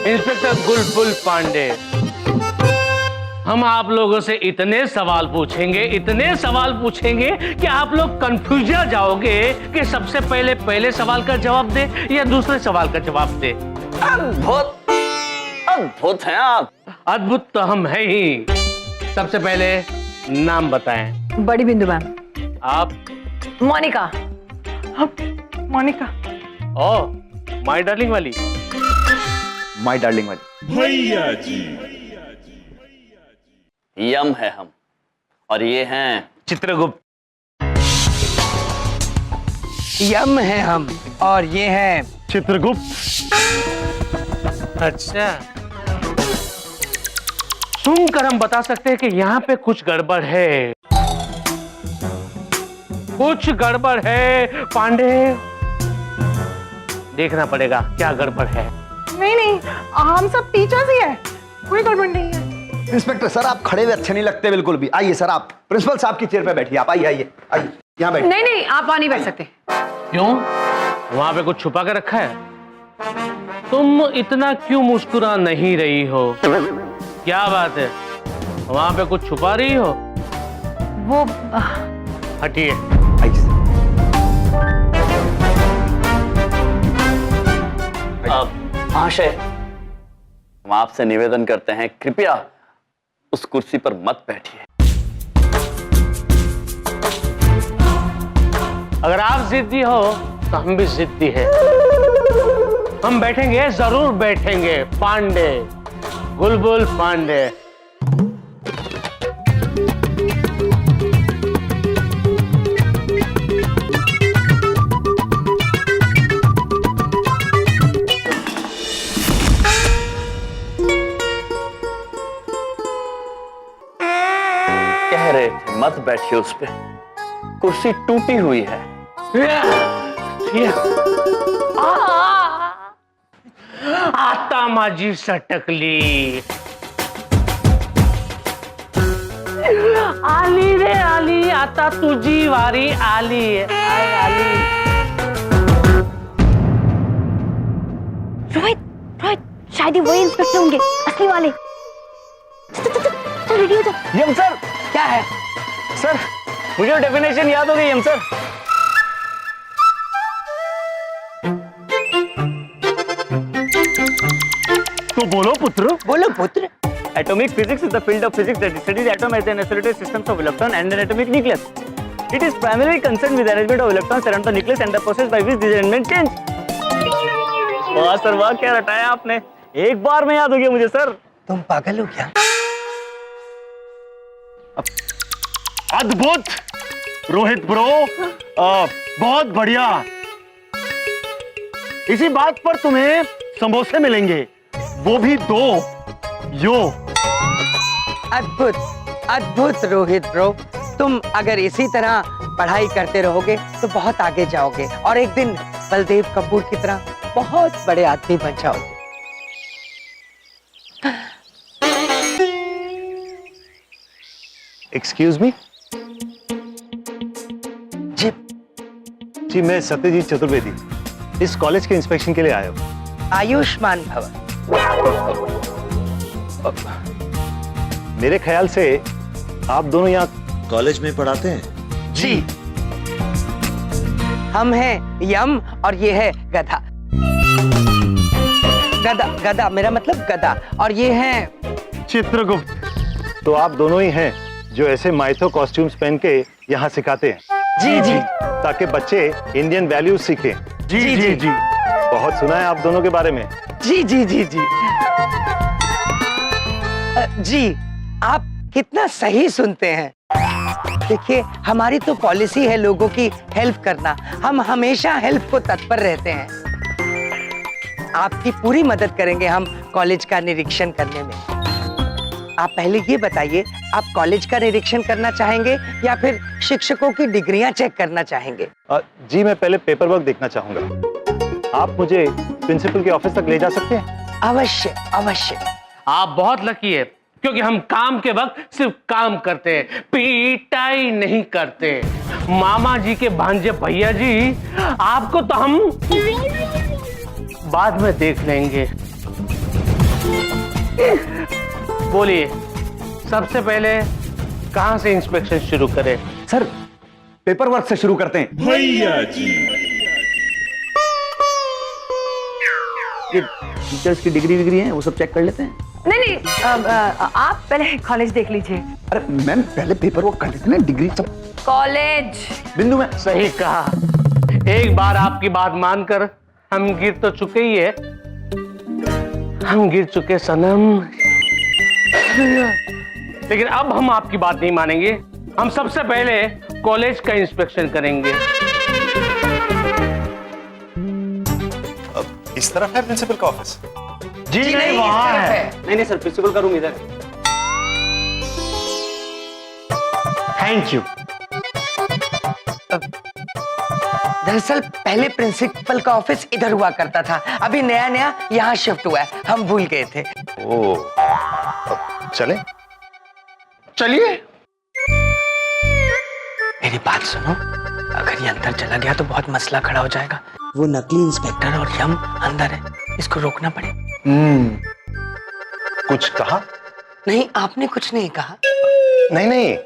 Inspector गुलबुल Pandey, हम आप लोगों से इतने सवाल पूछेंगे कि आप लोग कंफ्यूज जाओगे कि सबसे पहले सवाल का जवाब दे या दूसरे सवाल का जवाब दे। अद्भुत हैं आप। अद्भुत तो हम है ही। सबसे पहले नाम बताएं। बड़ी बिंदु मैम। आप? Monika. Monika. Oh, my darling वाली। माय डार्लिंग वाली। भैया जी। यम है हम, और ये हैं चित्रगुप्त। यम है हम, और ये हैं चित्रगुप्त। अच्छा, सुनकर हम बता सकते हैं कि यहाँ पे कुछ गड़बड़ है। पांडे, देखना पड़ेगा क्या गड़बड़ है। नहीं, हम सब टीचर्स ही हैं, कोई गड़बड़ नहीं है। इंस्पेक्टर सर, आप खड़े हुए अच्छे नहीं लगते बिल्कुल भी। आइए सर, आप प्रिंसिपल साहब की चेयर पे बैठिए। आप आइए यहाँ बैठिए। नहीं, आप वहां नहीं बैठ सकते। क्यों? वहां पे कुछ छुपा कर रखा है? तुम इतना क्यों मुस्कुरा नहीं रही हो? क्या बात है? वहां पे कुछ छुपा रही हो? वो हटिए। महाशय, हम आपसे निवेदन करते हैं, कृपया उस कुर्सी पर मत बैठिए। अगर आप जिद्दी हो तो हम भी जिद्दी हैं। हम बैठेंगे, जरूर बैठेंगे। पांडे, गुलबुल पांडे। कह रहे थे मत बैठिए उस पे, कुर्सी टूटी हुई है। आता माझी सटकली। आली रे आली, आता तुझी वारी आली। आली। रोहित, शायद ही वही इंस्पेक्टर होंगे, असली वाले। चल रेडी हो जा। यम सर। क्या है? सर, मुझे डेफिनेशन याद हो गई यम सर। तो बोलो पुत्र। Atomic physics is the field of physics that studies atom as an isolated systems of electron and an atomic nucleus. It is primarily concerned with the arrangement of electrons around the nucleus and the process by which these arrangements change. वाह sir वाह, क्या रटाया आपने, एक बार में याद हो गया मुझे सर। तुम पागल हो क्या? अद्भुत रोहित ब्रो, बहुत बढ़िया। इसी बात पर तुम्हें समोसे मिलेंगे, वो भी 2 यो। अद्भुत रोहित ब्रो, तुम अगर इसी तरह पढ़ाई करते रहोगे तो बहुत आगे जाओगे और एक दिन बलदेव कपूर की तरह बहुत बड़े आदमी बन जाओगे। Excuse me. जी, मैं सत्यजीत चतुर्वेदी इस कॉलेज के इंस्पेक्शन के लिए आया हूँ। आयुष्मान भव। मेरे ख्याल से आप दोनों यहाँ कॉलेज में पढ़ाते हैं? जी। हम हैं यम और ये है गधा। गधा मेरा मतलब गधा, और ये है चित्रगुप्त। तो आप दोनों ही हैं जो ऐसे माइथो कॉस्ट्यूम्स पहन के यहाँ सिखाते हैं? जी। ताकि बच्चे इंडियन वैल्यूज सीखें। जी। बहुत सुना है आप दोनों के बारे में। जी। जी, आप कितना सही सुनते हैं। देखिए, हमारी तो पॉलिसी है लोगों की हेल्प करना। हम हमेशा हेल्प को तत्पर रहते हैं। आपकी पूरी मदद करेंगे हम कॉलेज का निरीक्षण करने में। आप पहले ये बताइए, आप कॉलेज का निरीक्षण करना चाहेंगे या फिर शिक्षकों की डिग्रियां चेक करना चाहेंगे? जी, मैं पहले पेपर वर्क देखना चाहूंगा। आप मुझे प्रिंसिपल के ऑफिस तक ले जा सकते हैं? अवश्य। आप बहुत लकी है, क्योंकि हम काम के वक्त सिर्फ काम करते हैं, पिटाई नहीं करते। मामा जी के भांजे भैया जी, आपको तो हम बाद में देख लेंगे। बोलिए, सबसे पहले कहां से इंस्पेक्शन शुरू करें? सर पेपर वर्क से शुरू करते हैं। भैया जी। ये टीचर्स की डिग्री विग्री है वो सब चेक कर लेते हैं। नहीं आप पहले कॉलेज देख लीजिए। अरे मैम पहले पेपर वर्क कर लेते हैं, डिग्री सब। कॉलेज बिंदु में सही कहा। एक बार आपकी बात मानकर हम गिर तो चुके ही है, हम गिर चुके सनम। लेकिन अब हम आपकी बात नहीं मानेंगे। हम सबसे पहले कॉलेज का इंस्पेक्शन करेंगे। इस तरफ है प्रिंसिपल का ऑफिस। जी नहीं, वहाँ है। नहीं सर, प्रिंसिपल का रूम इधर है। Thank you. दरअसल पहले प्रिंसिपल का ऑफिस इधर हुआ करता था, अभी नया नया यहाँ शिफ्ट हुआ है, हम भूल गए थे। ओ, चले चलिए। मेरी बात सुनो, अगर ये अंदर चला गया तो बहुत मसला खड़ा हो जाएगा। वो नकली इंस्पेक्टर और यम अंदर है, इसको रोकना पड़े। कुछ कहा? नहीं, आपने कुछ नहीं कहा। नहीं नहीं,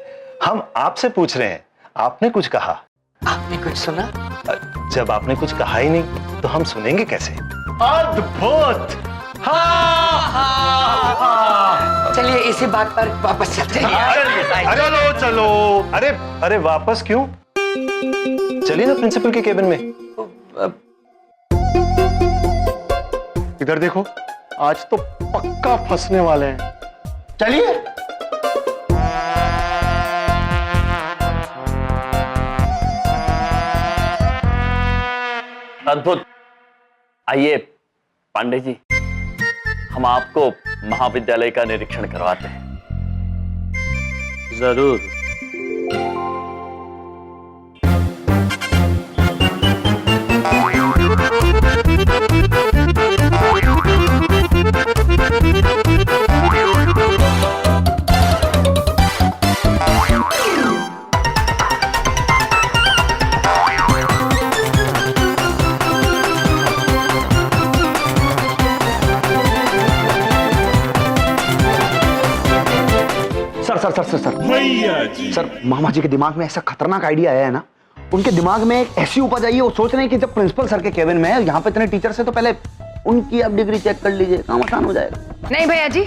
हम आपसे पूछ रहे हैं, आपने कुछ कहा? आपने कुछ सुना? जब आपने कुछ कहा ही नहीं तो हम सुनेंगे कैसे? अद्भुत। चलिए इसी बात पर वापस चलते हैं। चलो चलो। अरे अरे वापस क्यों? चलिए ना प्रिंसिपल के केबिन में। इधर देखो, आज तो पक्का फंसने वाले हैं। चलिए। अद्भुत। आइए पांडे जी, हम आपको महाविद्यालय का निरीक्षण करवाते हैं। जरूर। सर भैया जी। सर मामा जी के दिमाग में ऐसा खतरनाक आइडिया आया है ना, उनके दिमाग में एक ऐसी उपज आई है, वो सोच रहे हैं कि जब प्रिंसिपल सर के केबिन में है, यहाँ पे इतने टीचर से, तो पहले उनकी आप डिग्री चेक कर लीजिए, काम आसान हो जाएगा। नहीं भैया जी,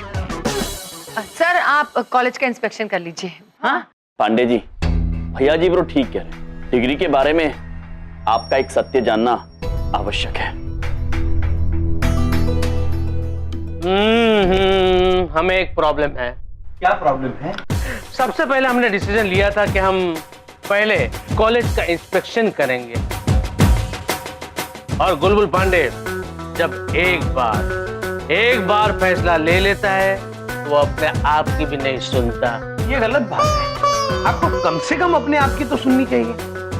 सर आप कॉलेज का इंस्पेक्शन कर लीजिए। हाँ पांडे जी, भैया जी वो ठीक कह रहे हैं। डिग्री के बारे में आपका एक सत्य जानना आवश्यक है। हमें एक प्रॉब्लम है। क्या प्रॉब्लम है? सबसे पहले हमने डिसीजन लिया था कि हम पहले कॉलेज का इंस्पेक्शन करेंगे, और गुलबुल पांडे जब एक बार फैसला ले लेता है तो वो अपने आप की भी नहीं सुनता। ये गलत बात है, आपको कम से कम अपने आप की तो सुननी चाहिए।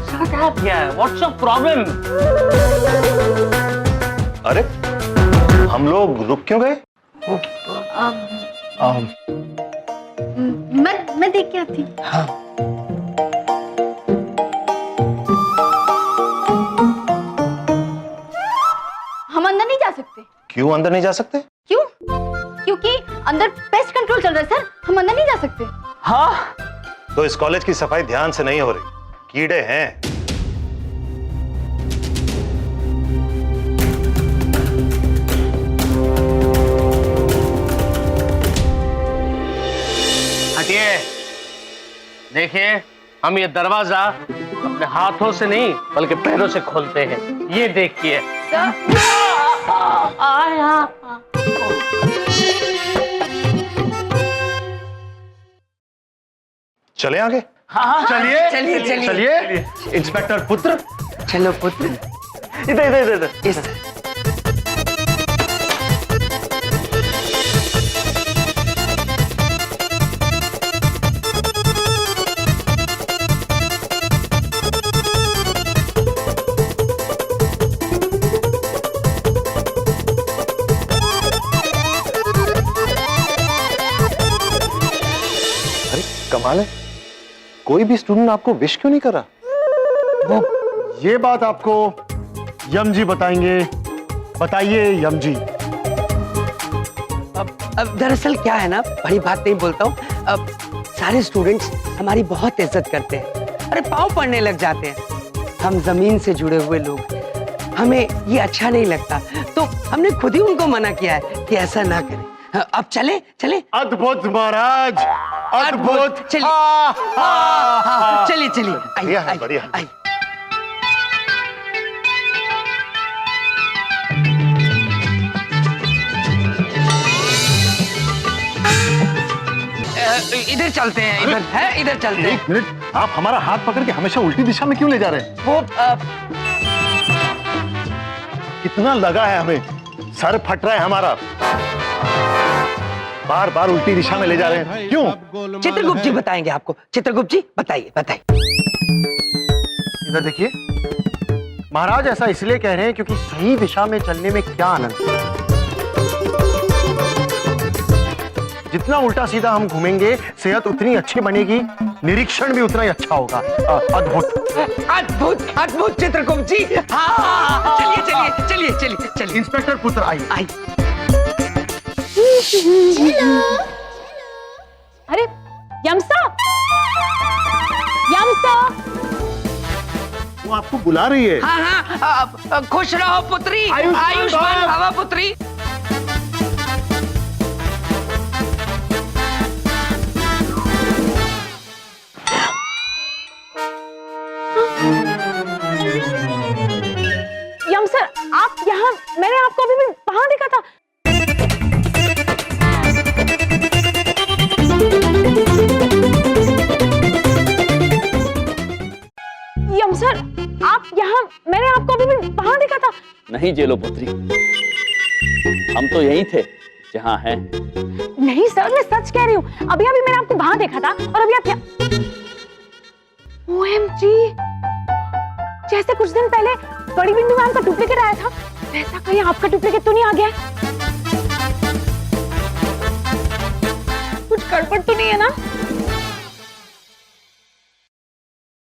Shut up यार, what's your problem? अरे हम लोग रुक क्यों गए? मैं देख के आती। हाँ। हम अंदर नहीं जा सकते। क्यों अंदर नहीं जा सकते? क्यों? क्योंकि अंदर पेस्ट कंट्रोल चल रहा है सर, हम अंदर नहीं जा सकते। हाँ, तो इस कॉलेज की सफाई ध्यान से नहीं हो रही, कीड़े हैं। हटिए। देखिए, हम ये दरवाजा अपने हाथों से नहीं बल्कि पैरों से खोलते हैं। ये देखिए। चले आगे। हाँ, चलिए चलिए चलिए चलिए। इंस्पेक्टर पुत्र, चलो पुत्र, इधर इधर इधर इधर। इस अरे कमाल है, कोई भी स्टूडेंट आपको विश क्यों नहीं कर रहा? ये बात आपको यम जी बताएंगे। बताइए यम जी। अब अब दरअसल क्या है ना, बड़ी बात नहीं बोलता हूँ, अब सारे स्टूडेंट्स हमारी बहुत इज्जत करते हैं, अरे पाँव पड़ने लग जाते हैं। हम जमीन से जुड़े हुए लोग, हमें ये अच्छा नहीं लगता, तो हमने खुद ही उनको मना किया है कि ऐसा ना करें। अब चले चले। अद्भुत महाराज, अद्भुत। चलिए चलिए चलिए, बढ़िया है, आइए बढ़िया है। आइए। इधर चलते हैं, इधर है, इधर चलते हैं। एक मिनट, आप हमारा हाथ पकड़ के हमेशा उल्टी दिशा में क्यों ले जा रहे हैं? वो कितना लगा है हमें, सर फट रहा है हमारा, बार बार उल्टी दिशा में ले जा रहे हैं, क्यों? चित्रगुप्त जी बताएंगे आपको। चित्रगुप्त जी बताइए बताइए। इधर देखिए महाराज, ऐसा इसलिए कह रहे हैं क्योंकि सही दिशा में चलने में क्या आनंद है। जितना उल्टा सीधा हम घूमेंगे सेहत उतनी अच्छी बनेगी, निरीक्षण भी उतना ही अच्छा होगा। अद्भुत अद्भुत अद्भुत चित्रगुप्त जी। हाँ चलिए चलिए चलिए चलिए चलिए। इंस्पेक्टर पुत्र आइए। आइए। अरे यमसा, यमसा। वो आपको बुला रही है। हाँ हाँ, खुश रहो पुत्री, आयुष्मान भव पुत्री। यम सर, आप यहाँ, मैंने आपको अभी भी वहां देखा था। यम सर, आप यहाँ, मैंने आपको अभी भी वहां देखा था। नहीं जेलो पुत्री, हम तो यहीं थे जहां हैं। नहीं सर, मैं सच कह रही हूँ, अभी अभी मैंने आपको वहां देखा था और अभी आप यहाँ। OMG, जैसे कुछ दिन पहले बड़ी बिंदु मैम का डुप्लीकेट आया था, वैसा कहीं आपका डुप्लीकेट तो नहीं आ गया? कुछ गड़बड़ तो नहीं है ना?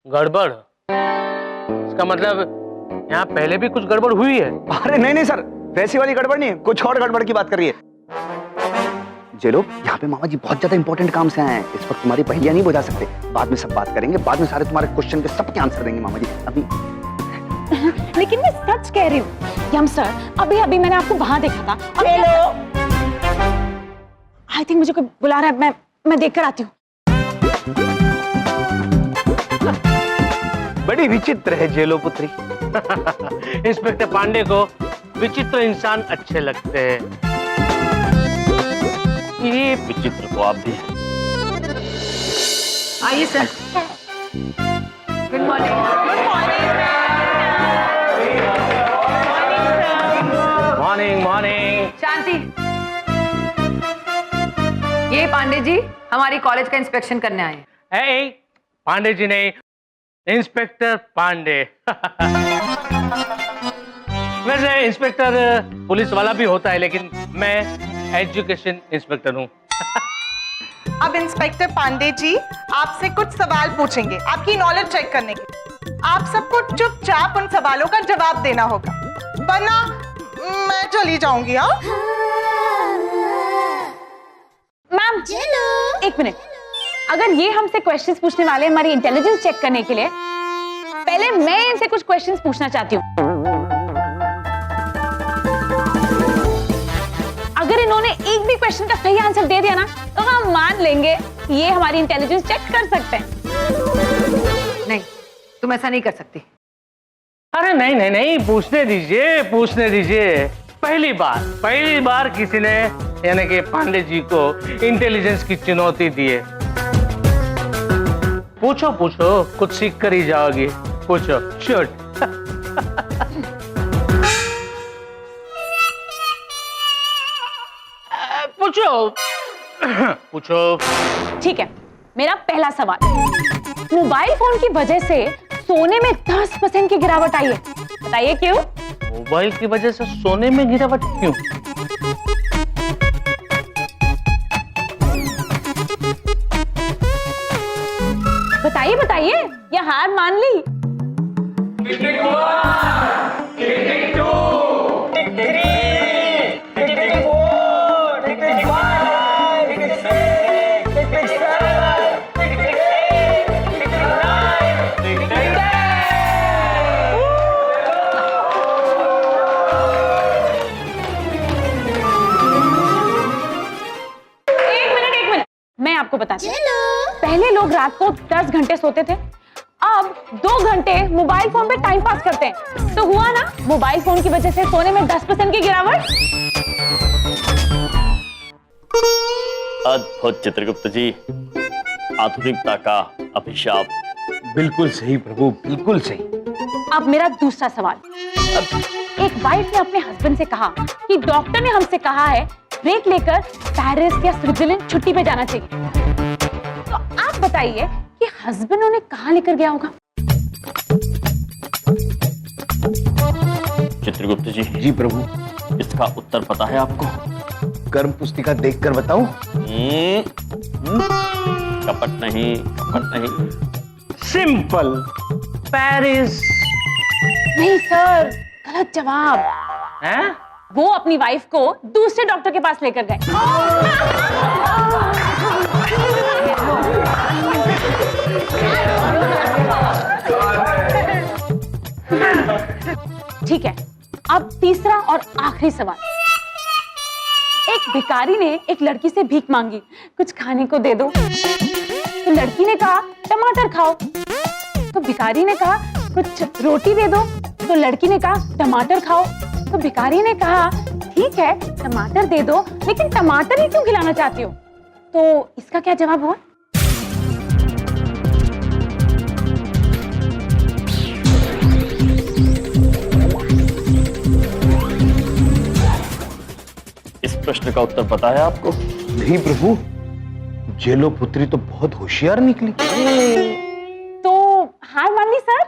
गड़बड़? इसका मतलब यहाँ पहले भी कुछ गड़बड़ हुई है? अरे नहीं नहीं सर, वैसी वाली गड़बड़ नहीं है, कुछ और गड़बड़ की बात कर रही है। जेलो, यहाँ पे मामा जी बहुत ज्यादा इंपॉर्टेंट काम से आए हैं, इस वक्त तुम्हारी पहेलियां नहीं बुझा सकते, बाद में सब बात करेंगे, बाद में सारे तुम्हारे क्वेश्चन के सबके आंसर देंगे मामा जी। अभी लेकिन मैं सच कह रही हूँ यम सर, अभी अभी मैंने आपको वहां देखा था। आई थिंक मुझे कोई बुला रहा है, मैं देख कर आती हूँ। बड़ी विचित्र है जेलो पुत्री। इंस्पेक्टर पांडे को विचित्र इंसान अच्छे लगते हैं। ये विचित्र को आप भी। आइए sir. Good morning. Morning morning. शांति। ये पांडे जी हमारी कॉलेज का इंस्पेक्शन करने आए हैं। ए, पांडे जी नहीं, इंस्पेक्टर पांडे। वैसे इंस्पेक्टर पुलिस वाला भी होता है, लेकिन मैं एजुकेशन इंस्पेक्टर हूँ। अब इंस्पेक्टर पांडे जी आपसे कुछ सवाल पूछेंगे आपकी नॉलेज चेक करने के। आप सबको चुपचाप उन सवालों का जवाब देना होगा, वरना मैं चली जाऊंगी। हाँ मैम, एक मिनट, अगर ये हमसे क्वेश्चंस पूछने वाले हैं हमारी इंटेलिजेंस चेक करने के लिए, पहले मैं इनसे कुछ क्वेश्चंस पूछना चाहती हूँ। अगर इन्होंने एक भी क्वेश्चन का सही आंसर दे दिया ना, तो हम मान लेंगे कि ये हमारी इंटेलिजेंस चेक कर सकते हैं। नहीं, तुम ऐसा नहीं कर सकती। अरे नहीं नहीं नहीं, पूछने दीजिए पूछने दीजिए। पहली बार किसी ने यानी कि पांडे जी को इंटेलिजेंस की चुनौती दी है। पूछो पूछो, कुछ सीख कर ही जाओगी। पूछो, शूट। पूछो पूछो। ठीक है, मेरा पहला सवाल, मोबाइल फोन की वजह से सोने में 10% की गिरावट आई है, बताइए क्यों? मोबाइल की वजह से सोने में गिरावट क्यों? बताइए बताइए, या हार मान ली? Tick-tick-toe, tick-tick-three, tick-tick-four, tick-tick-five. आपको बताती हूँ। पहले लोग रात को 10 घंटे सोते थे, अब 2 घंटे मोबाइल फोन पे टाइम पास करते हैं। तो हुआ ना, मोबाइल फोन की वजह से सोने में 10% की गिरावट। अद्भुत चित्रगुप्त जी, आधुनिकता का अभिशाप। बिल्कुल सही प्रभु, बिल्कुल सही। अब मेरा दूसरा सवाल। एक वाइफ ने अपने हस्बैंड से कहा कि डॉक्टर ने हमसे कहा है ब्रेक लेकर पेरिस या स्विट्जरलैंड छुट्टी पे जाना चाहिए। तो आप बताइए कि हस्बैंड उन्हें कहाँ लेकर गया होगा? चित्रगुप्त जी, जी प्रभु। इसका उत्तर पता है आपको? कर्म पुस्तिका देखकर बताऊं? कपट नहीं, कपट नहीं। Simple, Paris. नहीं सर, गलत जवाब। हैं? वो अपनी वाइफ को दूसरे डॉक्टर के पास लेकर गए। ठीक है, अब तीसरा और आखिरी सवाल। एक भिखारी ने एक लड़की से भीख मांगी, कुछ खाने को दे दो। तो लड़की ने कहा टमाटर खाओ। तो भिखारी ने कहा कुछ रोटी दे दो। तो लड़की ने कहा टमाटर खाओ। तो भिखारी ने कहा ठीक है टमाटर दे दो, लेकिन टमाटर ही क्यों खिलाना चाहती हो? तो इसका क्या जवाब हुआ? इस प्रश्न का उत्तर पता है आपको? नहीं प्रभु, जेलो पुत्री तो बहुत होशियार निकली। तो हार मान ली सर?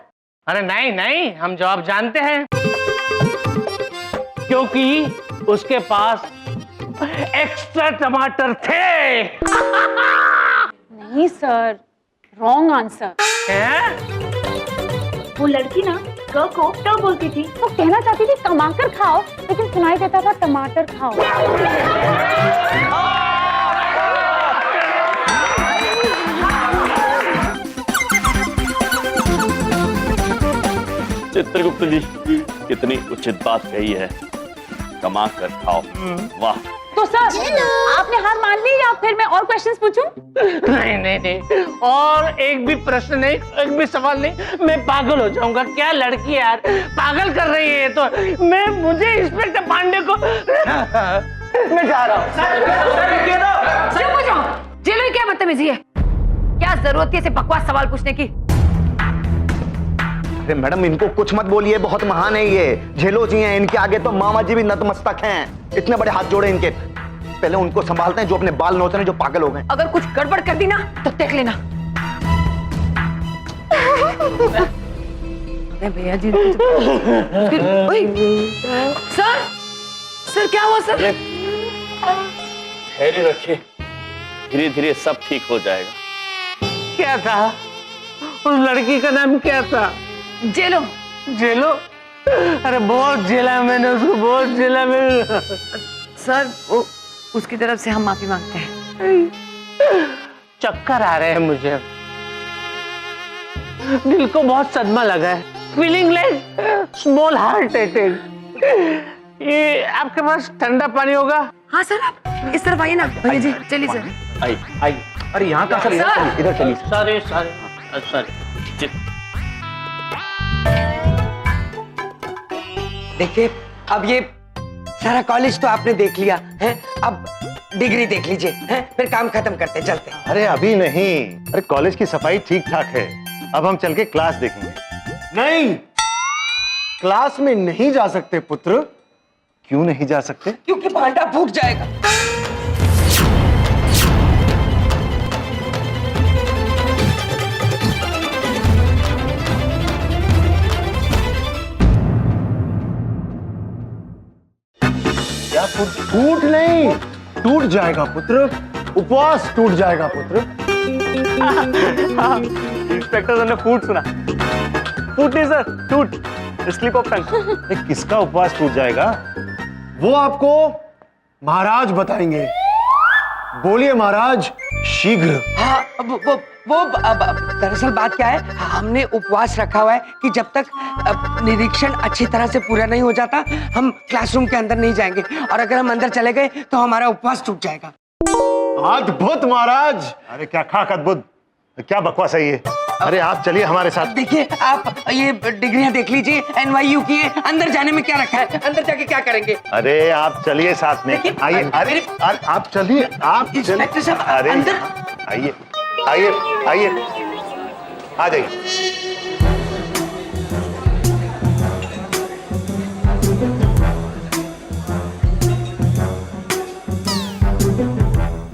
अरे नहीं नहीं, हम जवाब जानते हैं, क्योंकि उसके पास एक्स्ट्रा टमाटर थे। नहीं सर, रॉन्ग आंसर। वो लड़की ना क को ट बोलती थी, वो कहना चाहती थी टमाटर खाओ, लेकिन सुनाई देता था टमाटर खाओ। चित्रगुप्त जी, कितनी उचित बात कही है, कमा कर खाओ। वाह। तो सर आपने हार मान ली या फिर मैं और क्वेश्चंस पूछूं? नहीं नहीं नहीं, और एक भी प्रश्न नहीं, एक भी सवाल नहीं, मैं पागल हो जाऊंगा। क्या लड़की यार, पागल कर रही है। तो मुझे इंस्पेक्टर पांडे को मैं जा रहा हूँ। चुप हो जाओ। जेलो, क्या बदतमीजी है? क्या जरूरत थी ऐसे बकवास सवाल पूछने की? अरे मैडम, इनको कुछ मत बोलिए, बहुत महान है ये। झेलो जी हैं, इनके आगे तो मामा जी भी नतमस्तक हैं। इतने बड़े हाथ जोड़े इनके। पहले उनको संभालते हैं जो अपने बाल नोच रहे हैं, जो पागल हो गए। अगर कुछ गड़बड़ कर दी ना तो देख लेना। अरे भैया जी, सर सर क्या हुआ सर? धैर्य रखिए, धीरे धीरे सब ठीक हो जाएगा। क्या था? उस लड़की का नाम क्या था? जेलो। जेलो? अरे बहुत जेला मैंने उसको, बहुत जेला मैंने। सर वो उसकी तरफ से हम माफी मांगते हैं। चक्कर आ रहे हैं मुझे, दिल को बहुत सदमा लगा है। Feeling like small heart attack. ये आपके पास ठंडा पानी होगा? हाँ सर, आप इस तरफ आइए ना भैया जी। चलिए सर। आई आई, अरे यहाँ का सर, इधर चलिए। Sorry sorry sorry. देखिए, अब ये सारा कॉलेज तो आपने देख लिया है, अब डिग्री देख लीजिए, हैं? फिर काम खत्म करते चलते। अरे अभी नहीं, अरे कॉलेज की सफाई ठीक ठाक है, अब हम चल के क्लास देखेंगे। नहीं, क्लास में नहीं जा सकते पुत्र। क्यों नहीं जा सकते? क्योंकि भांडा फूट जाएगा। टूट नहीं, टूट जाएगा पुत्र, उपवास टूट जाएगा पुत्र। इंस्पेक्टर सर ने फूट सुना। फूट नहीं सर, टूट, स्लिप ऑफ टंग। किसका उपवास टूट जाएगा वो आपको महाराज बताएंगे। बोलिए महाराज, शीघ्र। हाँ, वो दरअसल बात क्या है, हमने उपवास रखा हुआ है कि जब तक निरीक्षण अच्छी तरह से पूरा नहीं हो जाता हम क्लासरूम के अंदर नहीं जाएंगे, और अगर हम अंदर चले गए तो हमारा उपवास टूट जाएगा। अद्भुत महाराज। अरे क्या खाक अद्भुत, क्या बकवास है ये। अरे आप चलिए हमारे साथ। देखिए आप ये डिग्रियां देख लीजिए, NYU की है। अंदर जाने में क्या रखा है, अंदर जाके क्या करेंगे? अरे आप चलिए साथ में, आइए। अरे आप चलिए, आप इंस्पेक्टर साहब, अरे अंदर। आइए आइए आइए, आ जाइए।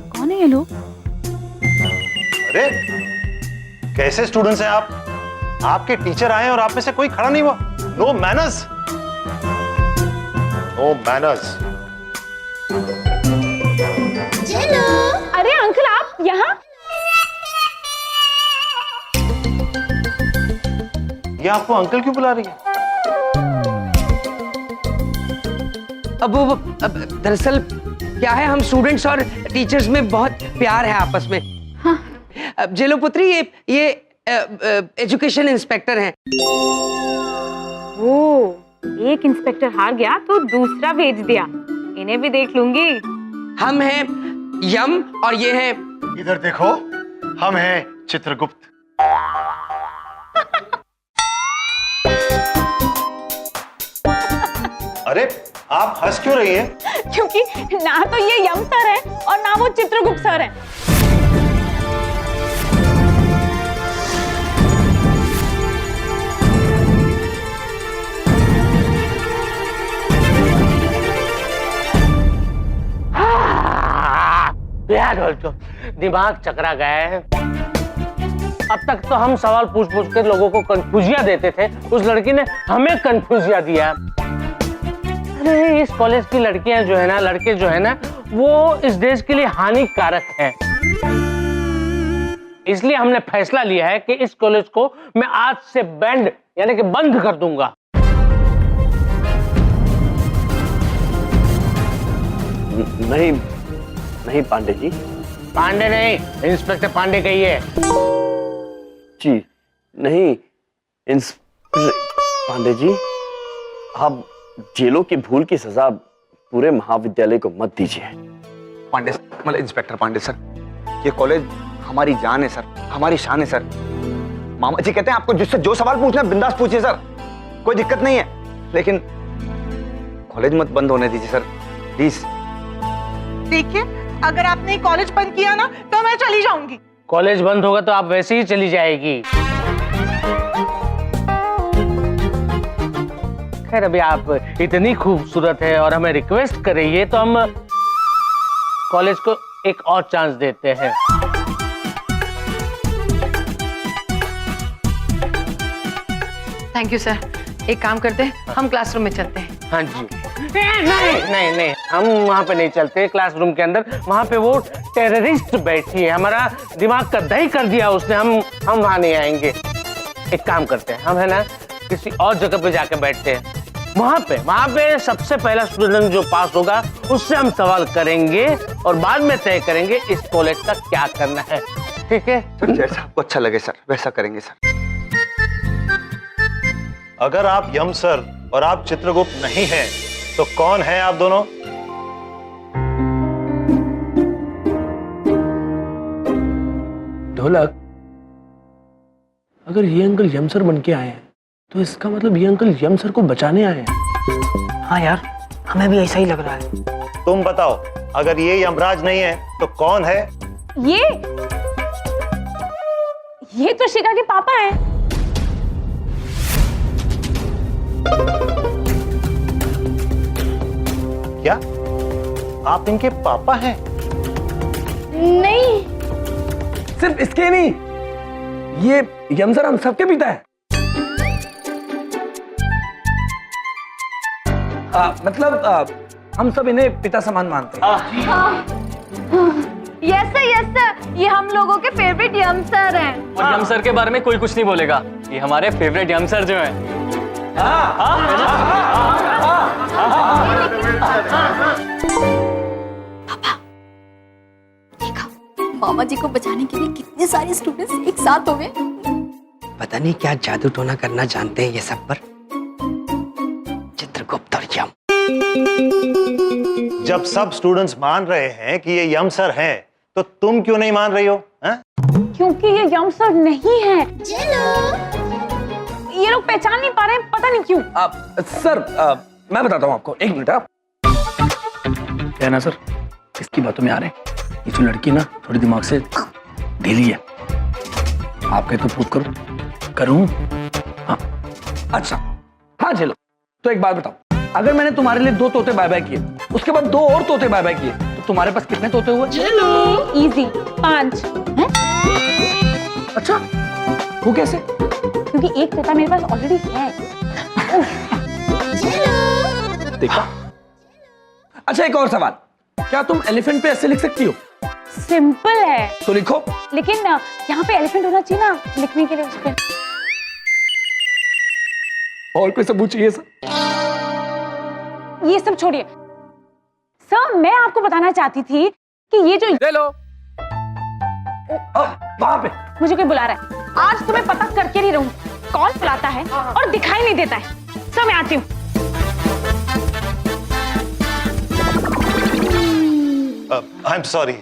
कौन है ये लोग? अरे कैसे स्टूडेंट्स हैं आप? आपके टीचर आए और आप में से कोई खड़ा नहीं हुआ। No manners, no manners. अरे अंकल आप यहाँ? ये आपको अंकल क्यों बुला रही है? अब दरअसल क्या है, हम स्टूडेंट्स और टीचर्स में बहुत प्यार है आपस में। हाँ। अब जेलो पुत्री ये एजुकेशन इंस्पेक्टर हैं। ओ, एक इंस्पेक्टर हार गया तो दूसरा भेज दिया। इन्हें भी देख लूंगी। हम हैं यम और ये हैं। इधर देखो, हम हैं चित्रगुप्त। अरे आप हंस क्यों रही हैं? क्योंकि ना तो ये यम सर है और ना वो चित्रगुप्त सर है। यार दिमाग चकरा गया है। अब तक तो हम सवाल पूछ पूछ के लोगों को कंफ्यूजिया देते थे, उस लड़की ने हमें कंफ्यूजिया दिया। अरे इस कॉलेज की लड़कियां जो है ना, लड़के जो है ना, वो इस देश के लिए हानिकारक हैं। इसलिए हमने फैसला लिया है कि इस कॉलेज को मैं आज से बैंड यानी कि बंद कर दूंगा। नहीं नहीं पांडे जी। पांडे नहीं, इंस्पेक्टर पांडे कहिए। जी नहीं पांडे जी, आप जेलों की भूल की सजा पूरे महाविद्यालय को मत दीजिए। पांडे मतलब इंस्पेक्टर पांडे सर, ये कॉलेज हमारी जान है सर, हमारी शान है सर। मामा जी कहते हैं आपको जिससे जो सवाल पूछना है बिंदास पूछिए सर, कोई दिक्कत नहीं है। लेकिन कॉलेज मत बंद होने दीजिए सर, प्लीज। देखिए, अगर आपने कॉलेज बंद किया ना तो मैं चली जाऊंगी। कॉलेज बंद होगा तो आप वैसे ही चली जाएगी। खैर अभी आप इतनी खूबसूरत है और हमें रिक्वेस्ट कर रही है तो हम कॉलेज को एक और चांस देते हैं। Thank you sir. एक काम करते हैं, हम क्लासरूम में चलते हैं। हाँ जी। नहीं, हम वहाँ पे नहीं चलते क्लासरूम के अंदर। वहाँ पे वो टेररिस्ट बैठी है, हमारा दिमाग का दही कर दिया उसने। हम वहाँ नहीं आएंगे। एक काम करते हैं, हम है ना किसी और जगह पे जाके बैठते हैं। वहाँ पे सबसे पहला स्टूडेंट जो पास होगा उससे हम सवाल करेंगे और बाद में तय करेंगे इस कॉलेज का क्या करना है। ठीक है सर, जैसा आपको अच्छा लगे सर वैसा करेंगे सर। अगर आप यम सर और आप चित्रगुप्त नहीं हैं तो कौन है आप दोनों? ढोलक, अगर ये अंकल यम सर बन के आए हैं तो इसका मतलब ये अंकल यम सर को बचाने आए हैं। हाँ यार, हमें भी ऐसा ही लग रहा है। तुम बताओ, अगर ये यमराज नहीं है तो कौन है? ये तो शिखा के पापा हैं। क्या आप इनके पापा हैं? नहीं, सिर्फ इसके नहीं, ये यम सर हम सबके पिता है। हम सब इन्हें पिता समान मानते हैं। यस सर, ये हम लोगों के फेवरेट यम सर हैं। और यम सर के बारे में कोई कुछ नहीं बोलेगा, ये हमारे फेवरेट यम सर जो हैं। मामा जी को बचाने के लिए कितने सारे स्टूडेंट्स एक साथ हो गए। पता नहीं क्या जादू टोना करना जानते हैं ये सब पर। चित्रगुप्त और यम। जब सब स्टूडेंट्स मान रहे हैं कि ये यम सर हैं तो तुम क्यों नहीं मान रही हो? क्योंकि ये यमसर नहीं है। ये लोग पहचान नहीं पा रहे हैं, पता नहीं क्यों। सर मैं बताता हूँ आपको, 1 मिनट। आप क्या ना सर, इसकी बातों में आ रहे हैं, ये जो लड़की ना थोड़ी दिमाग से ढीली है। आप कहे तो प्रूव करो, करूँ? हाँ अच्छा, हाँ चलो। तो एक बात बताओ, अगर मैंने तुम्हारे लिए 2 तोते बाय बाय किए, उसके बाद 2 और तोते बाय बाय किए, तो तुम्हारे पास कितने तोते हुए? इजी 5। अच्छा, वो कैसे? क्योंकि एक तोता मेरे पास ऑलरेडी है। देखा? अच्छा, एक और सवाल, क्या तुम एलिफेंट पे ऐसे लिख सकती हो? सिंपल है तो लिखो। लेकिन यहाँ पे एलिफेंट होना चाहिए ना लिखने के लिए उस पे। और कोई सबूत चाहिए सर? ये सब छोड़िए सर, मैं आपको बताना चाहती थी कि ये जो ले लो। वहां पे मुझे कोई बुला रहा है, आज तुम्हें पता करके नहीं रहूं। कॉल बुलाता है और दिखाई नहीं देता है। सर मैं आती हूँ। आई एम सॉरी,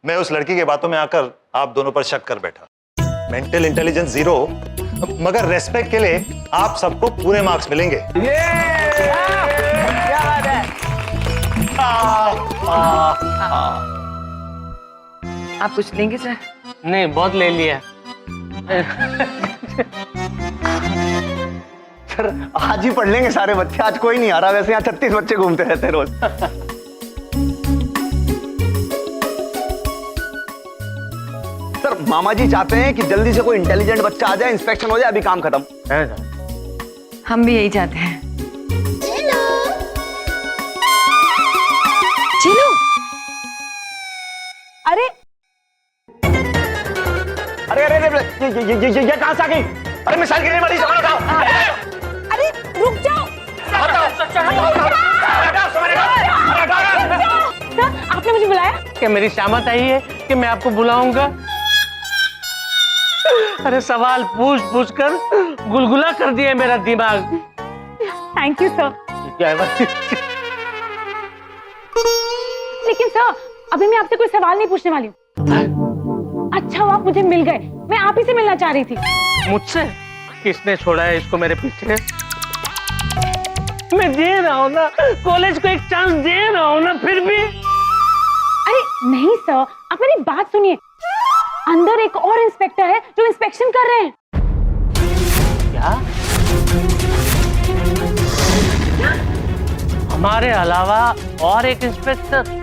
मैं उस लड़की के बातों में आकर आप दोनों पर शक कर बैठा। मेंटल इंटेलिजेंस 0, मगर रेस्पेक्ट के लिए आप सबको पूरे मार्क्स मिलेंगे। आप कुछ लेंगे सर? नहीं, बहुत ले लिया। सर आज ही पढ़ लेंगे सारे बच्चे, आज कोई नहीं आ रहा। वैसे यहाँ 36 बच्चे घूमते रहते हैं रोज। सर मामा जी चाहते हैं कि जल्दी से कोई इंटेलिजेंट बच्चा आ जाए, इंस्पेक्शन हो जाए, अभी काम खत्म। हम भी यही चाहते हैं। चिलो, अरे अरे अरे अरे ये कहां से आ गई? अरे मिसाइल गिरने वाली, सामान उठाओ। अरे रुक जाओ। सर आपने मुझे बुलाया? क्या मेरी शामत आई है कि मैं आपको बुलाऊंगा? अरे सवाल पूछ पूछ कर गुलगुला कर दिया मेरा दिमाग। Thank you sir. क्या है? लेकिन सर अभी मैं आपसे कोई सवाल नहीं पूछने वाली हूँ। अच्छा हुआ आप मुझे मिल गए, मैं आप ही से मिलना चाह रही थी। मुझसे? किसने छोड़ा है इसको मेरे पीछे? मैं दे रहा हूँ ना, कॉलेज को एक चांस दे रहा हूँ ना, फिर भी। अरे नहीं सर, आप मेरी बात सुनिए। अंदर एक और इंस्पेक्टर है जो इंस्पेक्शन कर रहे हैं। क्या? हमारे अलावा और एक इंस्पेक्टर?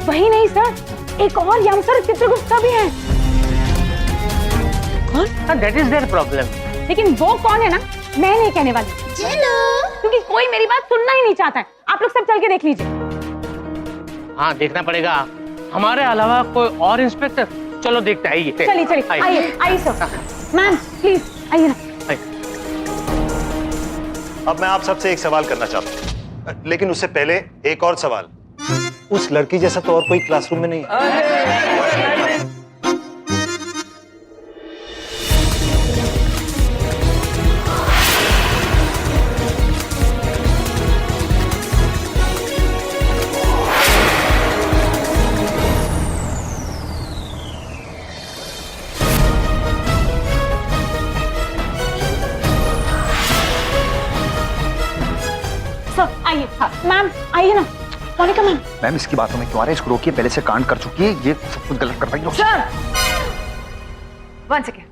वही नहीं सर, एक और यमसर चित्रगुप्ता भी है। कौन? That is their problem. लेकिन वो कौन है ना, मैं नहीं कहने वाली, क्योंकि कोई मेरी बात सुनना ही नहीं चाहता है। आप लोग सब चल के देख लीजिए। हाँ देखना पड़ेगा, हमारे अलावा कोई और इंस्पेक्टर। चलो देखते हैं। चलिए चलिए, आइए आइए सर। मैम प्लीज आइए ना। अब मैं आप सबसे एक सवाल करना चाहता हूँ, लेकिन उससे पहले एक और सवाल। उस लड़की जैसा तो और कोई क्लासरूम में नहीं है। सर आइए। मैम आइए ना। मोनिका मैम। मैम इसकी बातों में क्यों आ रहे हैं? इसको रोकिए, पहले से कांड कर चुकी है, ये सब कुछ गलत कर रही है। सर 1 सेकेंड,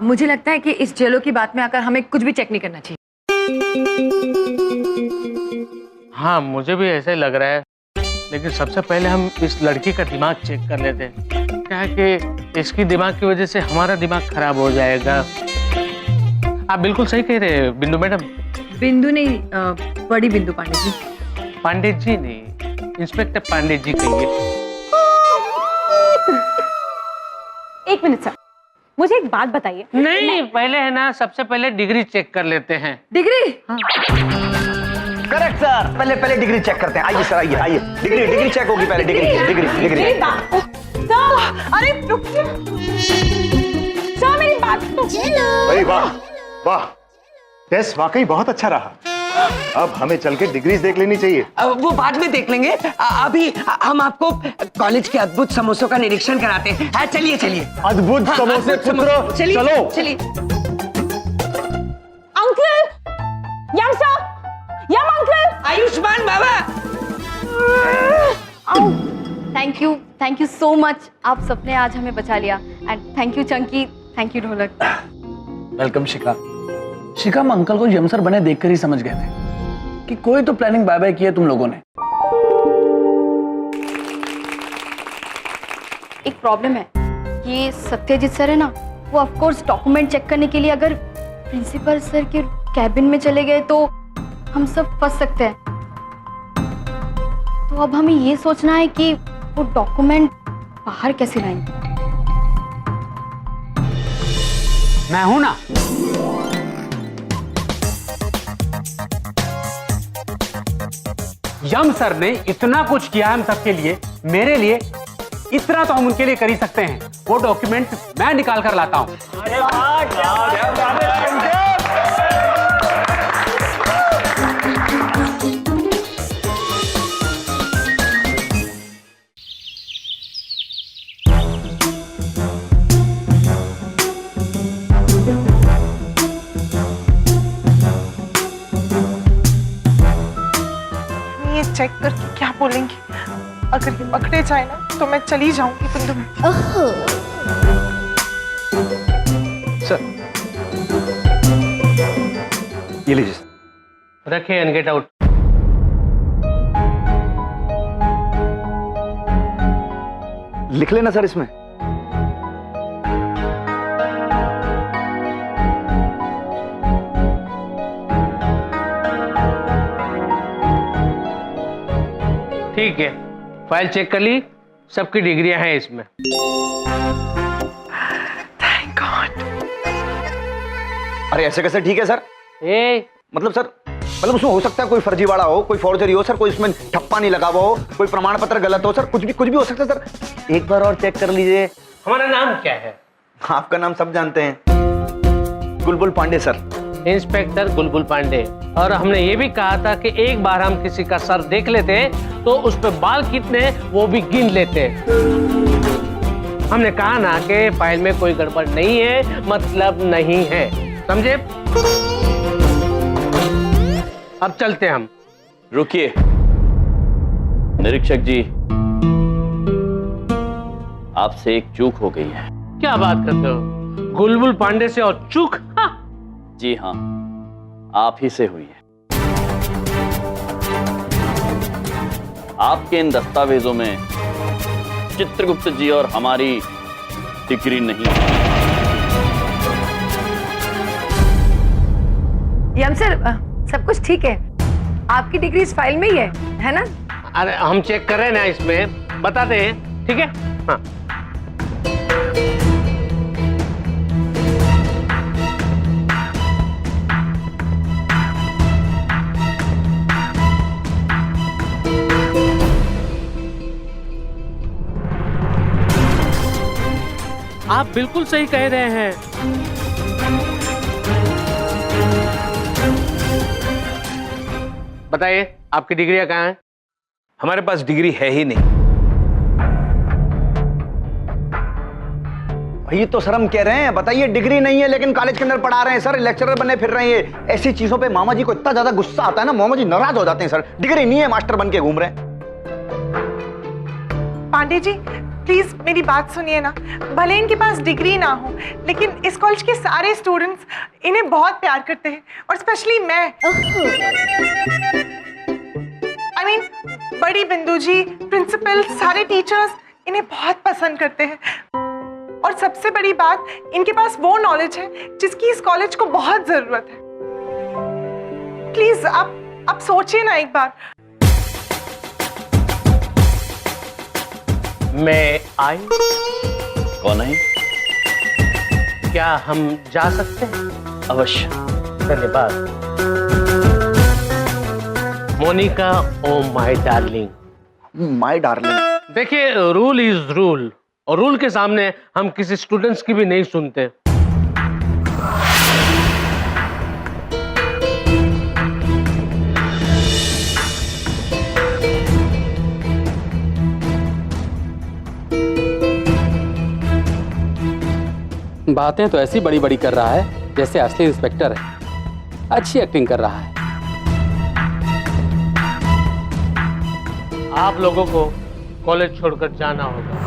मुझे लगता है कि इस जेलो की बात में आकर हमें कुछ भी चेक नहीं करना चाहिए। हाँ मुझे भी ऐसा ही लग रहा है, लेकिन सबसे पहले हम इस लड़की का दिमाग चेक कर लेते हैं। क्या है कि इसकी दिमाग की वजह से हमारा दिमाग खराब हो जाएगा। आप बिल्कुल सही कह रहे हैं बिंदु मैडम। बिंदु नहीं, बड़ी बिंदु पांडे जी। पांडे जी नहीं, इंस्पेक्टर पांडे जी कहिए। एक मिनट सर, मुझे एक बात बताइए। नहीं पहले है ना, सबसे पहले डिग्री चेक कर लेते हैं। डिग्री? करेक्ट सर, पहले डिग्री चेक करते हैं। आइए सर, आइए आइए, डिग्री चेक होगी पहले। डिग्री। सर अरे रुकिए सर, मेरी बात तो। भाई वाह वाह, टेस्ट वाकई बहुत अच्छा रहा। अब हमें चल के डिग्रीज देख लेनी चाहिए। वो बाद में देख लेंगे। अभी हम आपको कॉलेज के अद्भुत समोसों का निरीक्षण कराते हैं। हाँ, चलिए चलिए। अद्भुत समोसे पुत्र, चलिए चलो। चलिए। Uncle, Yam sir, Yam uncle. आयुष्मान बाबा। Thank you so much. आप सबने आज हमें बचा लिया। And thank you Chunky, thank you Dholak. Welcome Shikha. Shikha, हम अंकल को यम सर बने देखकर ही समझ गए थे कि कोई तो प्लानिंग बाय बाय की है तुम लोगों ने। एक प्रॉब्लम है, ये सत्यजीत सर है ना, वो ऑफ कोर्स डॉक्यूमेंट चेक करने के लिए अगर प्रिंसिपल सर के कैबिन में चले गए तो हम सब फंस सकते हैं। तो अब हमें ये सोचना है कि वो डॉक्यूमेंट बाहर कैसे लाएंगे। मैं हूं ना। यम सर ने इतना कुछ किया हम सबके लिए, मेरे लिए, इतना तो हम उनके लिए कर ही सकते हैं। वो डॉक्यूमेंट मैं निकाल कर लाता हूं। ये चेक करके क्या बोलेंगे? अगर ये पकड़े जाए ना तो मैं चली जाऊंगी बिंदु में। सर, ये लीजिए। रखे एंड गेट आउट। लिख लेना सर इसमें। ठीक है, फाइल चेक कर ली, सबकी डिग्रियां हैं इसमें। Thank God. अरे ऐसे कैसे ठीक है सर? मतलब सर, मतलब उसमें हो सकता है कोई फर्जीवाड़ा हो, कोई फॉर्जरी हो सर, कोई उसमें ठप्पा नहीं लगा हुआ हो, कोई प्रमाण पत्र गलत हो सर, कुछ भी हो सकता है सर। एक बार और चेक कर लीजिए। हमारा नाम क्या है? आपका नाम सब जानते हैं, गुलबुल पांडे सर। इंस्पेक्टर गुलबुल पांडे। और हमने ये भी कहा था कि एक बार हम किसी का सर देख लेते तो उस पे बाल कितने हैं वो भी गिन लेते। हमने कहा ना कि फाइल में कोई गड़बड़ नहीं है, मतलब नहीं है, समझे? अब चलते हम। रुकिए निरीक्षक जी, आपसे एक चूक हो गई है। क्या बात करते हो? गुलबुल पांडे से और चूक? हाँ। जी हाँ, आप ही से हुई है। आपके इन दस्तावेजों में चित्रगुप्त जी और हमारी डिग्री नहीं है। यम सर, सब कुछ ठीक है, आपकी डिग्री इस फाइल में ही है ना? अरे हम चेक कर रहे हैं ना, इसमें बताते हैं, ठीक है? हाँ। आप बिल्कुल सही कह रहे हैं। बताइए, आपकी डिग्रियां कहाँ हैं? हमारे पास डिग्री है ही नहीं। वही तो सर हम कह रहे हैं, बताइए डिग्री नहीं है लेकिन कॉलेज के अंदर पढ़ा रहे हैं सर, लेक्चरर बने फिर रहे हैं। ऐसी चीजों पे मामा जी को इतना ज्यादा गुस्सा आता है ना, मामा जी नाराज हो जाते हैं सर। डिग्री नहीं है, मास्टर बन के घूम रहे हैं। पांडे जी प्लीज मेरी बात सुनिए ना। भले इनके पास डिग्री ना हो लेकिन इस कॉलेज के सारे स्टूडेंट्स इन्हें बहुत प्यार करते हैं, और स्पेशली मैं। आई मीन बड़ी बिंदु जी, प्रिंसिपल, सारे टीचर्स इन्हें बहुत पसंद करते हैं। और सबसे बड़ी बात, इनके पास वो नॉलेज है जिसकी इस कॉलेज को बहुत जरूरत है। प्लीज आप सोचिए ना एक बार। मैं आई? कौन है? क्या हम जा सकते हैं? अवश्य। धन्यवाद। Monika, oh my darling. My darling. देखिए, रूल इज रूल, और रूल के सामने हम किसी स्टूडेंट्स की भी नहीं सुनते। बातें तो ऐसी बड़ी बड़ी कर रहा है जैसे असली इंस्पेक्टर है। अच्छी एक्टिंग कर रहा है। आप लोगों को कॉलेज छोड़कर जाना होगा।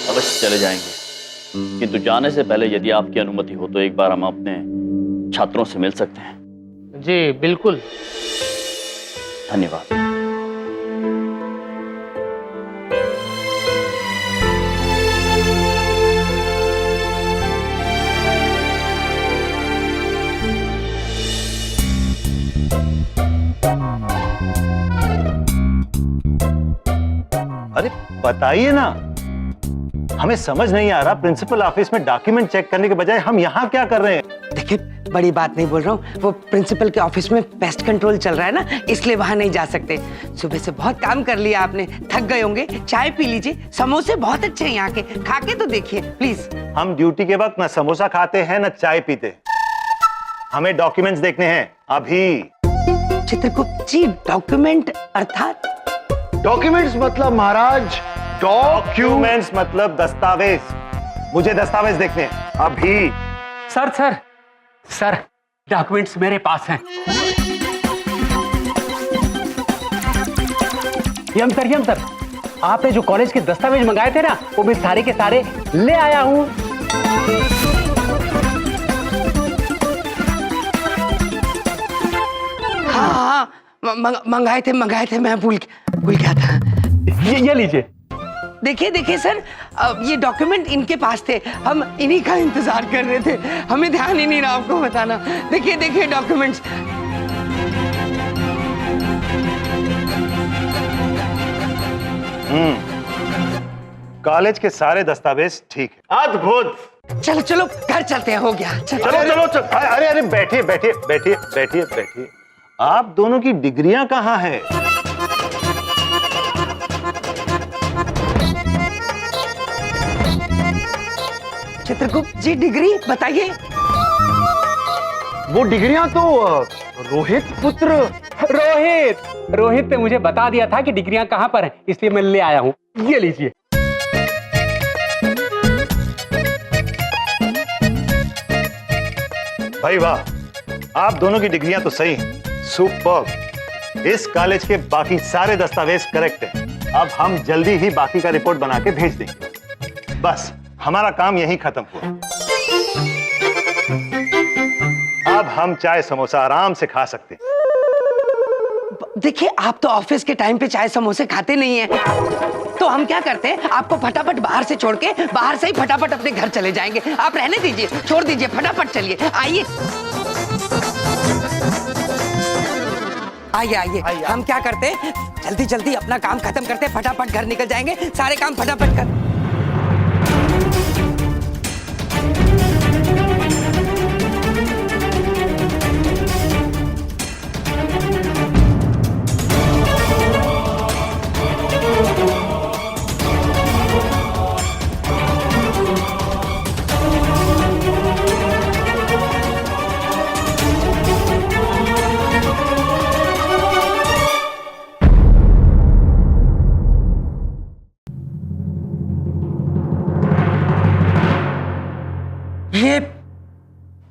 अवश्य चले जाएंगे, किंतु जाने से पहले यदि आपकी अनुमति हो तो एक बार हम अपने छात्रों से मिल सकते हैं। जी बिल्कुल। धन्यवाद। अरे बताइए ना, हमें समझ नहीं आ रहा, प्रिंसिपल ऑफिस में डॉक्यूमेंट चेक करने के बजाय हम यहाँ क्या कर रहे हैं? देखिए, बड़ी बात नहीं बोल रहा हूँ, वो प्रिंसिपल के ऑफिस में पेस्ट कंट्रोल चल रहा है ना, इसलिए वहां नहीं जा सकते। सुबह से बहुत काम कर लिया आपने, थक गए होंगे, चाय पी लीजिए, समोसे बहुत अच्छे हैं यहाँ के, खा के तो देखिए प्लीज। हम ड्यूटी के वक्त न समोसा खाते हैं न चाय पीते, हमें डॉक्यूमेंट्स देखने हैं अभी। चित्रगुप्त जी, डॉक्यूमेंट अर्थात? डॉक्यूमेंट्स मतलब महाराज, डॉक्यूमेंट्स मतलब दस्तावेज। मुझे दस्तावेज देखने हैं अभी। सर सर सर, डॉक्यूमेंट्स मेरे पास हैं। यम सर, आपने जो कॉलेज के दस्तावेज मंगाए थे ना, वो मैं सारे के सारे ले आया हूं। हाँ, मंगाए थे, मैं भूल गया था। ये लीजिए। देखिए सर, ये डॉक्यूमेंट इनके पास थे, हम इन्हीं का इंतजार कर रहे थे, हमें ध्यान ही नहीं रहा आपको बताना। देखिए डॉक्यूमेंट्स। कॉलेज के सारे दस्तावेज ठीक है। अद्भुत। चलो घर चलते हैं, हो गया। चलो। अरे बैठिए। आप दोनों की डिग्रियां कहाँ हैं? चित्रगुप्त जी, डिग्री बताइए। वो डिग्रियां तो रोहित पुत्र। रोहित ने मुझे बता दिया था कि डिग्रियां कहाँ पर हैं, इसलिए मैं ले आया हूँ। ये लीजिए। भाई वाह, आप दोनों की डिग्रियां तो सही हैं, सुपर्ब। इस कॉलेज के बाकी सारे दस्तावेज करेक्ट हैं। अब हम जल्दी ही बाकी का रिपोर्ट बना के भेज देंगे। बस हमारा काम यहीं खत्म हुआ। अब हम चाय समोसा आराम से खा सकते हैं। देखिए, आप तो ऑफिस के टाइम पे चाय समोसे खाते नहीं हैं, तो हम क्या करते हैं, आपको फटाफट बाहर से छोड़ के बाहर से ही फटाफट अपने घर चले जाएंगे। आप रहने दीजिए, छोड़ दीजिए, फटाफट चलिए। आइए। हम क्या करते हैं, जल्दी अपना काम खत्म करते हैं, फटाफट घर निकल जाएंगे, सारे काम फटाफट कर। ये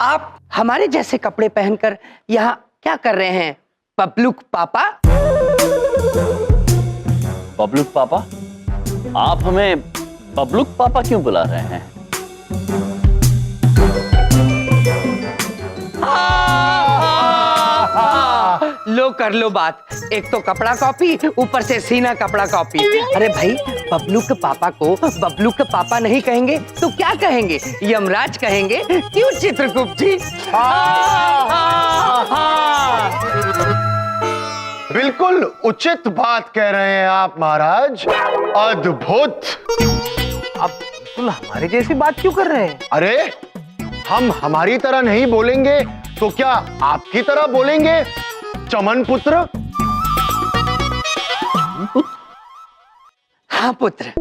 आप हमारे जैसे कपड़े पहनकर यहाँ क्या कर रहे हैं, बबलूक पापा? बबलूक पापा? आप हमें बबलूक पापा क्यों बुला रहे हैं? लो कर लो बात, एक तो कपड़ा कॉपी, ऊपर से सीना कपड़ा कॉपी। अरे भाई, बबलूक पापा को बबलूक पापा नहीं कहेंगे तो क्या कहेंगे? यमराज कहेंगे, क्यों चित्रगुप्त जी? बिल्कुल उचित बात कह रहे हैं आप महाराज, अद्भुत। अब बिल्कुल हमारे जैसी बात क्यों कर रहे हैं? अरे हम हमारी तरह नहीं बोलेंगे तो क्या आपकी तरह बोलेंगे, चमन पुत्र? हाँ पुत्र।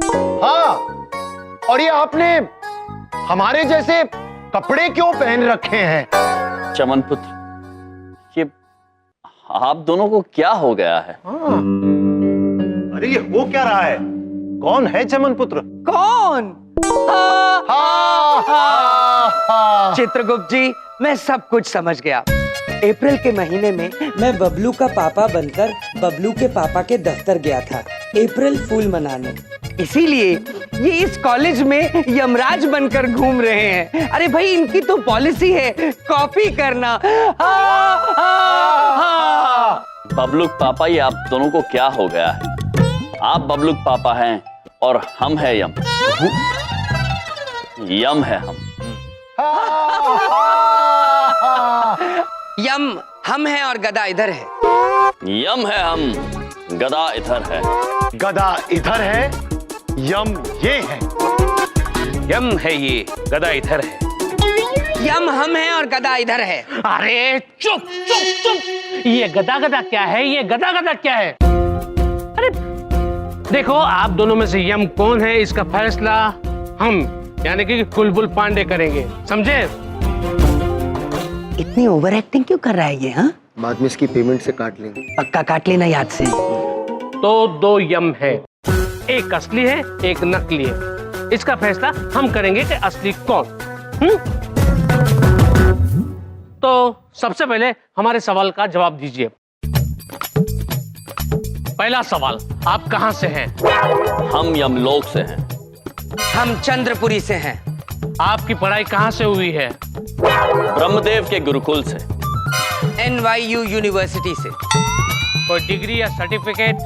हाँ, और ये आपने हमारे जैसे कपड़े क्यों पहन रखे हैं? चमन पुत्र, ये आप दोनों को क्या हो गया है? अरे ये हो क्या रहा है? कौन है चमन पुत्र? कौन? चित्रगुप्त जी, मैं सब कुछ समझ गया। अप्रैल के महीने में मैं बबलू का पापा बनकर बबलू के पापा के दफ्तर गया था अप्रैल फूल मनाने। इसीलिए ये इस कॉलेज में यमराज बनकर घूम रहे हैं। अरे भाई, इनकी तो पॉलिसी है कॉपी करना। बबलूक पापा, ये आप दोनों को क्या हो गया है? आप बबलूक पापा हैं और हम हैं यम। यम है हम। यम हम हैं और गदा इधर है। यम है हम, गदा इधर है। गदा इधर है, यम ये है। यम है ये, गदा इधर है। यम हम हैं और गदा इधर है। अरे चुप चुप चुप, ये गदा गदा क्या है? ये गदा गदा क्या है? अरे देखो, आप दोनों में से यम कौन है इसका फैसला हम, यानी कि बुलबुल पांडे करेंगे, समझे? इतनी ओवर एक्टिंग क्यों कर रहा है ये? हाँ, बाद में इसकी पेमेंट से काट लेंगे। पक्का काट लेना याद से। तो दो यम है, एक असली है एक नकली है। इसका फैसला हम करेंगे कि असली कौन। तो सबसे पहले हमारे सवाल का जवाब दीजिए। पहला सवाल, आप कहां से हैं? हम यमलोक से हैं। हम चंद्रपुरी से हैं। आपकी पढ़ाई कहां से हुई है? ब्रह्मदेव के गुरुकुल से। NYU यूनिवर्सिटी से। कोई डिग्री या सर्टिफिकेट?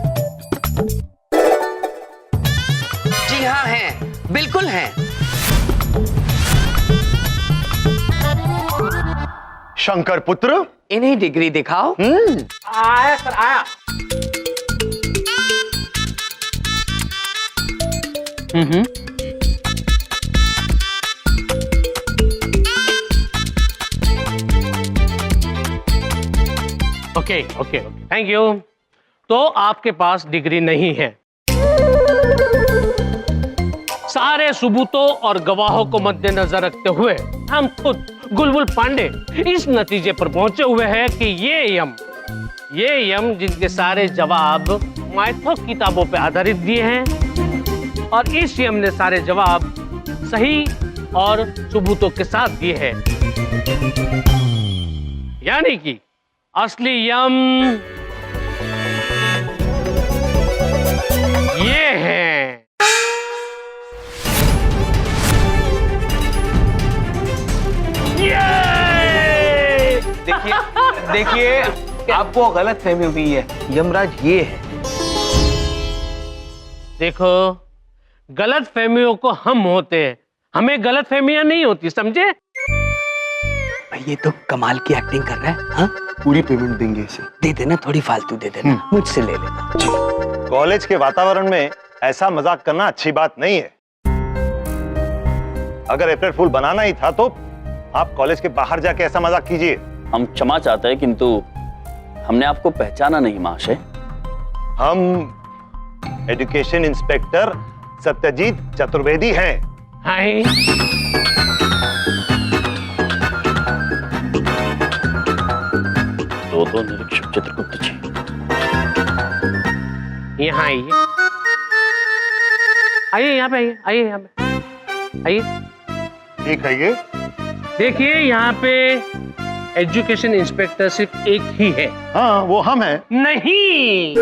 जी हाँ हैं, बिल्कुल हैं। शंकर पुत्र, इन्हीं डिग्री दिखाओ। आया सर, आया। Okay okay, thank you. तो आपके पास डिग्री नहीं है। सारे सबूतों और गवाहों को मद्देनजर रखते हुए हम खुद बुलबुल पांडे इस नतीजे पर पहुंचे हुए हैं कि ये यम जिनके सारे जवाब माइथो किताबों पर आधारित दिए हैं, और इस यम ने सारे जवाब सही और सबूतों के साथ दिए हैं, यानी कि असली यम ये है। देखिए आपको गलत फहमी हुई है, यमराज ये है। देखो, गलत फहमियों को हम होते हैं, हमें गलत फहमियां नहीं होती, समझे? भाई ये तो कमाल की एक्टिंग कर रहा है। हाँ, पूरी पेमेंट देंगे इसे। दे देना, थोड़ी फालतू दे देना, मुझसे ले लेना। कॉलेज के वातावरण में ऐसा मजाक करना अच्छी बात नहीं है। अगर अप्रैल फूल बनाना ही था तो आप कॉलेज के बाहर जाके ऐसा मजाक कीजिए। हम क्षमा चाहते हैं, किंतु हमने आपको पहचाना नहीं महाशय। हम एजुकेशन इंस्पेक्टर सत्यजीत चतुर्वेदी हैं। हाय, दो निरीक्षक चित्रगुप्त जी, यहाँ आइए, आइए यहाँ पे, आइए यहाँ पे, आइए। ठीक है, ये देखिए, यहाँ पे एजुकेशन इंस्पेक्टर सिर्फ एक ही है। हाँ, वो हम हैं। नहीं,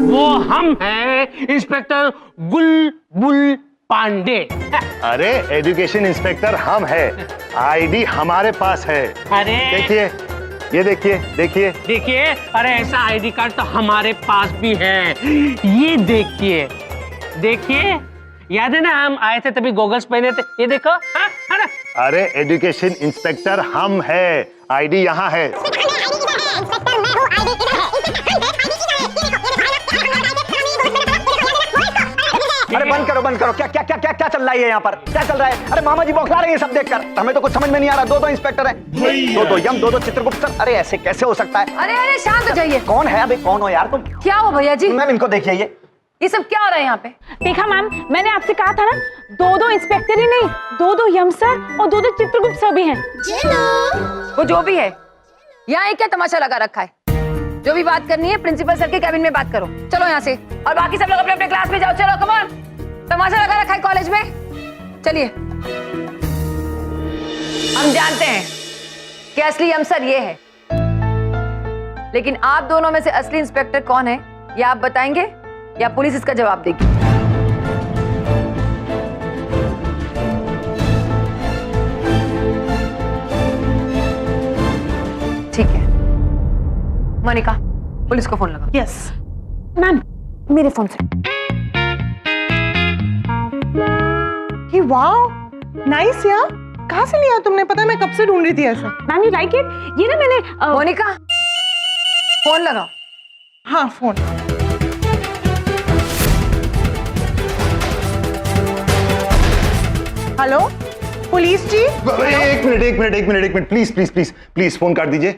वो हम हैं इंस्पेक्टर बुलबुल पांडे। अरे एजुकेशन इंस्पेक्टर हम हैं, आईडी हमारे पास है। अरे देखिए, ये देखिए, देखिए देखिए, अरे ऐसा आईडी कार्ड तो हमारे पास भी है। ये देखिए, देखिए, याद है ना, हम आए थे तभी गॉगल्स पहने थे। ये देखो, हाँ, है ना? अरे एजुकेशन इंस्पेक्टर हम है, आईडी यहाँ है। अरे बंद करो, बंद करो। क्या क्या क्या क्या क्या चल रहा है यहाँ पर? क्या चल रहा है? अरे मामा जी बौखला रहे हैं सब देखकर। हमें तो कुछ समझ में नहीं आ रहा। दो इंस्पेक्टर हैं, दो यम, दो चित्रगुप्त सर। अरे ऐसे कैसे हो सकता है? अरे अरे शांत हो जाइए। कौन है अभी? कौन हो यार तुम? क्या हुआ भैया जी? मैम इनको देखिए, ये ये सब क्या हो रहा है यहाँ पे? देखा मैम, मैंने आपसे कहा था ना, दो इंस्पेक्टर ही नहीं, दो यम सर और दो चित्रगुप्त सर भी हैं। वो जो भी है, यहाँ एक क्या तमाशा लगा रखा है? जो भी बात करनी है प्रिंसिपल सर के कैबिन में बात करो। चलो यहाँ से, और बाकी सब लोग अपने अपने क्लास में जाओ। चलो कम ऑन, तमाशा लगा रखा है कॉलेज में। चलिए, हम जानते हैं कि असली अमसर ये है, लेकिन आप दोनों में से असली इंस्पेक्टर कौन है ये आप बताएंगे या पुलिस इसका जवाब देगी? ठीक है मोनिका, पुलिस को फोन लगा। यस मैम, मेरे फोन से। ये वाओ, नाइस यार। कहाँ से लिया तुमने? पता है मैं कब से ढूंढ रही थी ऐसा। Ma'am you like it? ये ना मैंने मोनिका, फोन लगाओ। हाँ फोन। हेलो पुलिस जी। एक मिनट प्लीज फोन काट दीजिए।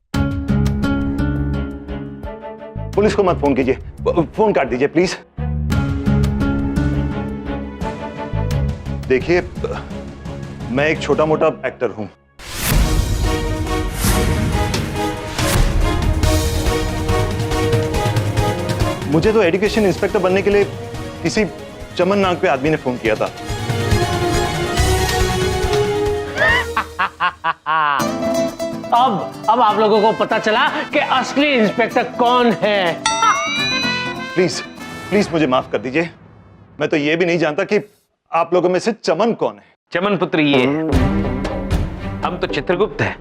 पुलिस को मत फोन कीजिए, फोन काट दीजिए प्लीज। देखिए, मैं एक छोटा मोटा एक्टर हूं। मुझे तो एजुकेशन इंस्पेक्टर बनने के लिए किसी चमन नाग पे आदमी ने फोन किया था। अब आप लोगों को पता चला कि असली इंस्पेक्टर कौन है। प्लीज मुझे माफ कर दीजिए। मैं तो ये भी नहीं जानता कि आप लोगों में से चमन कौन है। चमन पुत्र ये है, हम तो चित्रगुप्त हैं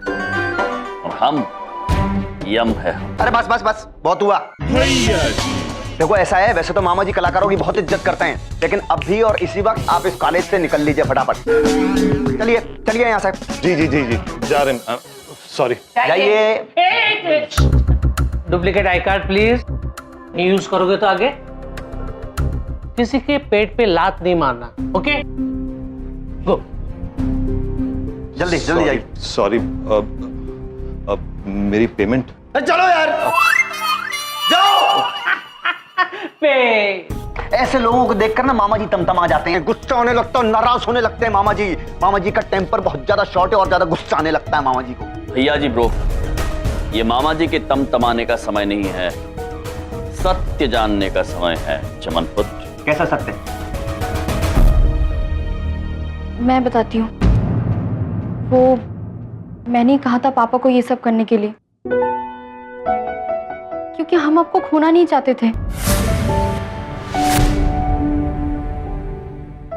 और हम यम है। अरे बस बहुत हुआ। देखो ऐसा है, वैसे तो मामा जी कलाकारों की बहुत इज्जत करते हैं, लेकिन अभी और इसी वक्त आप इस कॉलेज से निकल लीजिए फटाफट। चलिए यहाँ से। जी जा रहे हैं। सॉरी। जाइए। Duplicate I card please. Use करोगे तो आगे किसी के पेट पे लात नहीं मारना। ओके, गो। जल्दी जाइए। सॉरी, मेरी पेमेंट। चलो यार, जाओ। ऐसे लोगों को देखकर ना मामा जी तमतमा जाते हैं, गुस्सा होने लगता है, नाराज होने लगते हैं मामा जी का टेम्पर बहुत ज्यादा शॉर्ट है और ज्यादा गुस्सा आने लगता है मामा जी को। भैया जी ब्रो, ये मामा जी के तमतमाने का समय नहीं है, सत्य जानने का समय है चमन पुत्र। कैसा सत्य? मैं बताती हूँ। वो मैंने ही कहा था पापा को ये सब करने के लिए, क्योंकि हम आपको खोना नहीं चाहते थे।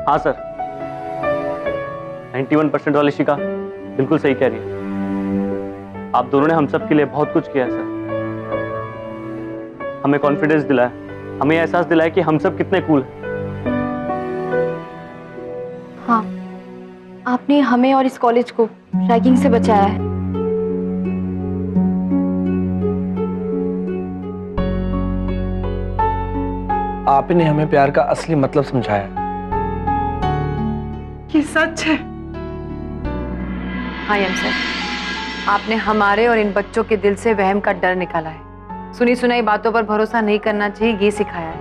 हाँ सर, 91% वाली शिका बिल्कुल सही कह रही है। आप दोनों ने हम सब के लिए बहुत कुछ किया है सर। हमें कॉन्फिडेंस दिलाया, हमें एहसास दिलाया कि हम सब कितने कूल हैं। हाँ, आपने हमें और इस कॉलेज को रैगिंग से बचाया है। आपने हमें प्यार का असली मतलब समझाया। ये सच है। हाँ यम सर, आपने हमारे और इन बच्चों के दिल से वहम का डर निकाला है। सुनी सुनाई बातों पर भरोसा नहीं करना चाहिए, ये सिखाया है।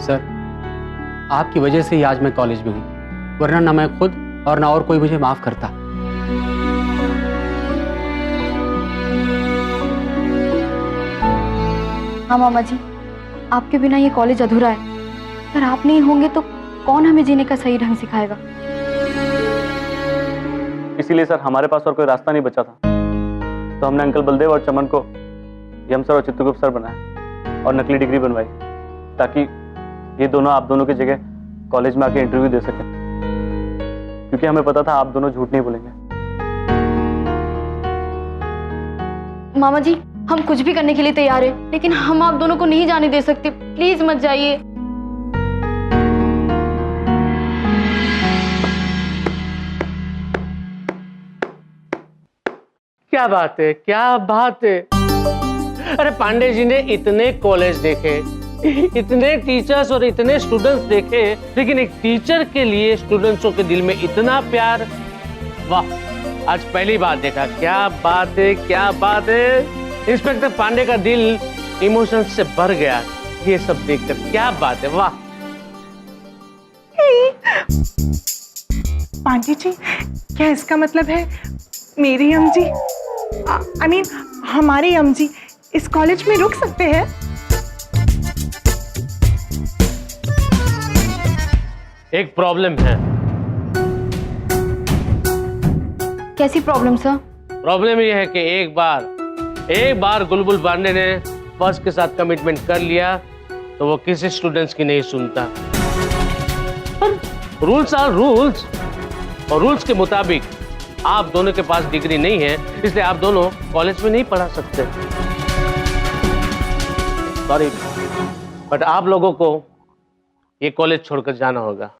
सर, आपकी वजह से ही आज मैं कॉलेज में हूँ, वरना ना मैं खुद और ना और कोई मुझे माफ करता। हाँ मामा जी, आपके बिना ये कॉलेज अधूरा है। अगर आप नहीं होंगे तो कौन हमें जीने का सही ढंग सिखाएगा? इसीलिए सर हमारे पास और कोई रास्ता नहीं बचा था, तो हमने अंकल बलदेव और चमन को यम सर और चित्रगुप्त सर बनाया और नकली डिग्री बनवाई, ताकि ये दोनों आप दोनों की जगह कॉलेज में आके इंटरव्यू दे सके, क्योंकि हमें पता था आप दोनों झूठ नहीं बोलेंगे। मामा जी, हम कुछ भी करने के लिए तैयार हैं, लेकिन हम आप दोनों को नहीं जाने दे सकते। प्लीज मत जाइए। क्या बात है, क्या बात है। अरे पांडे जी ने इतने कॉलेज देखे, इतने टीचर्स और इतने स्टूडेंट्स देखे, लेकिन एक टीचर के लिए स्टूडेंट्सों के दिल में इतना प्यार, वाह, आज पहली बार देखा। क्या बात है, क्या बात है। इंस्पेक्टर पांडे का दिल इमोशन से भर गया ये सब देखकर। क्या बात है, वाह। पांडे जी, क्या इसका मतलब है मेरी अम्जी, आई मीन हमारी अम्जी इस कॉलेज में रुक सकते हैं? एक प्रॉब्लम है। कैसी प्रॉब्लम सर? प्रॉब्लम ये है कि एक बार बुलबुल पांडे ने फर्स्ट के साथ कमिटमेंट कर लिया तो वो किसी स्टूडेंट्स की नहीं सुनता। पर रूल्स आर रूल्स, और रूल्स के मुताबिक आप दोनों के पास डिग्री नहीं है, इसलिए आप दोनों कॉलेज में नहीं पढ़ा सकते। सॉरी, बट आप लोगों को ये कॉलेज छोड़कर जाना होगा।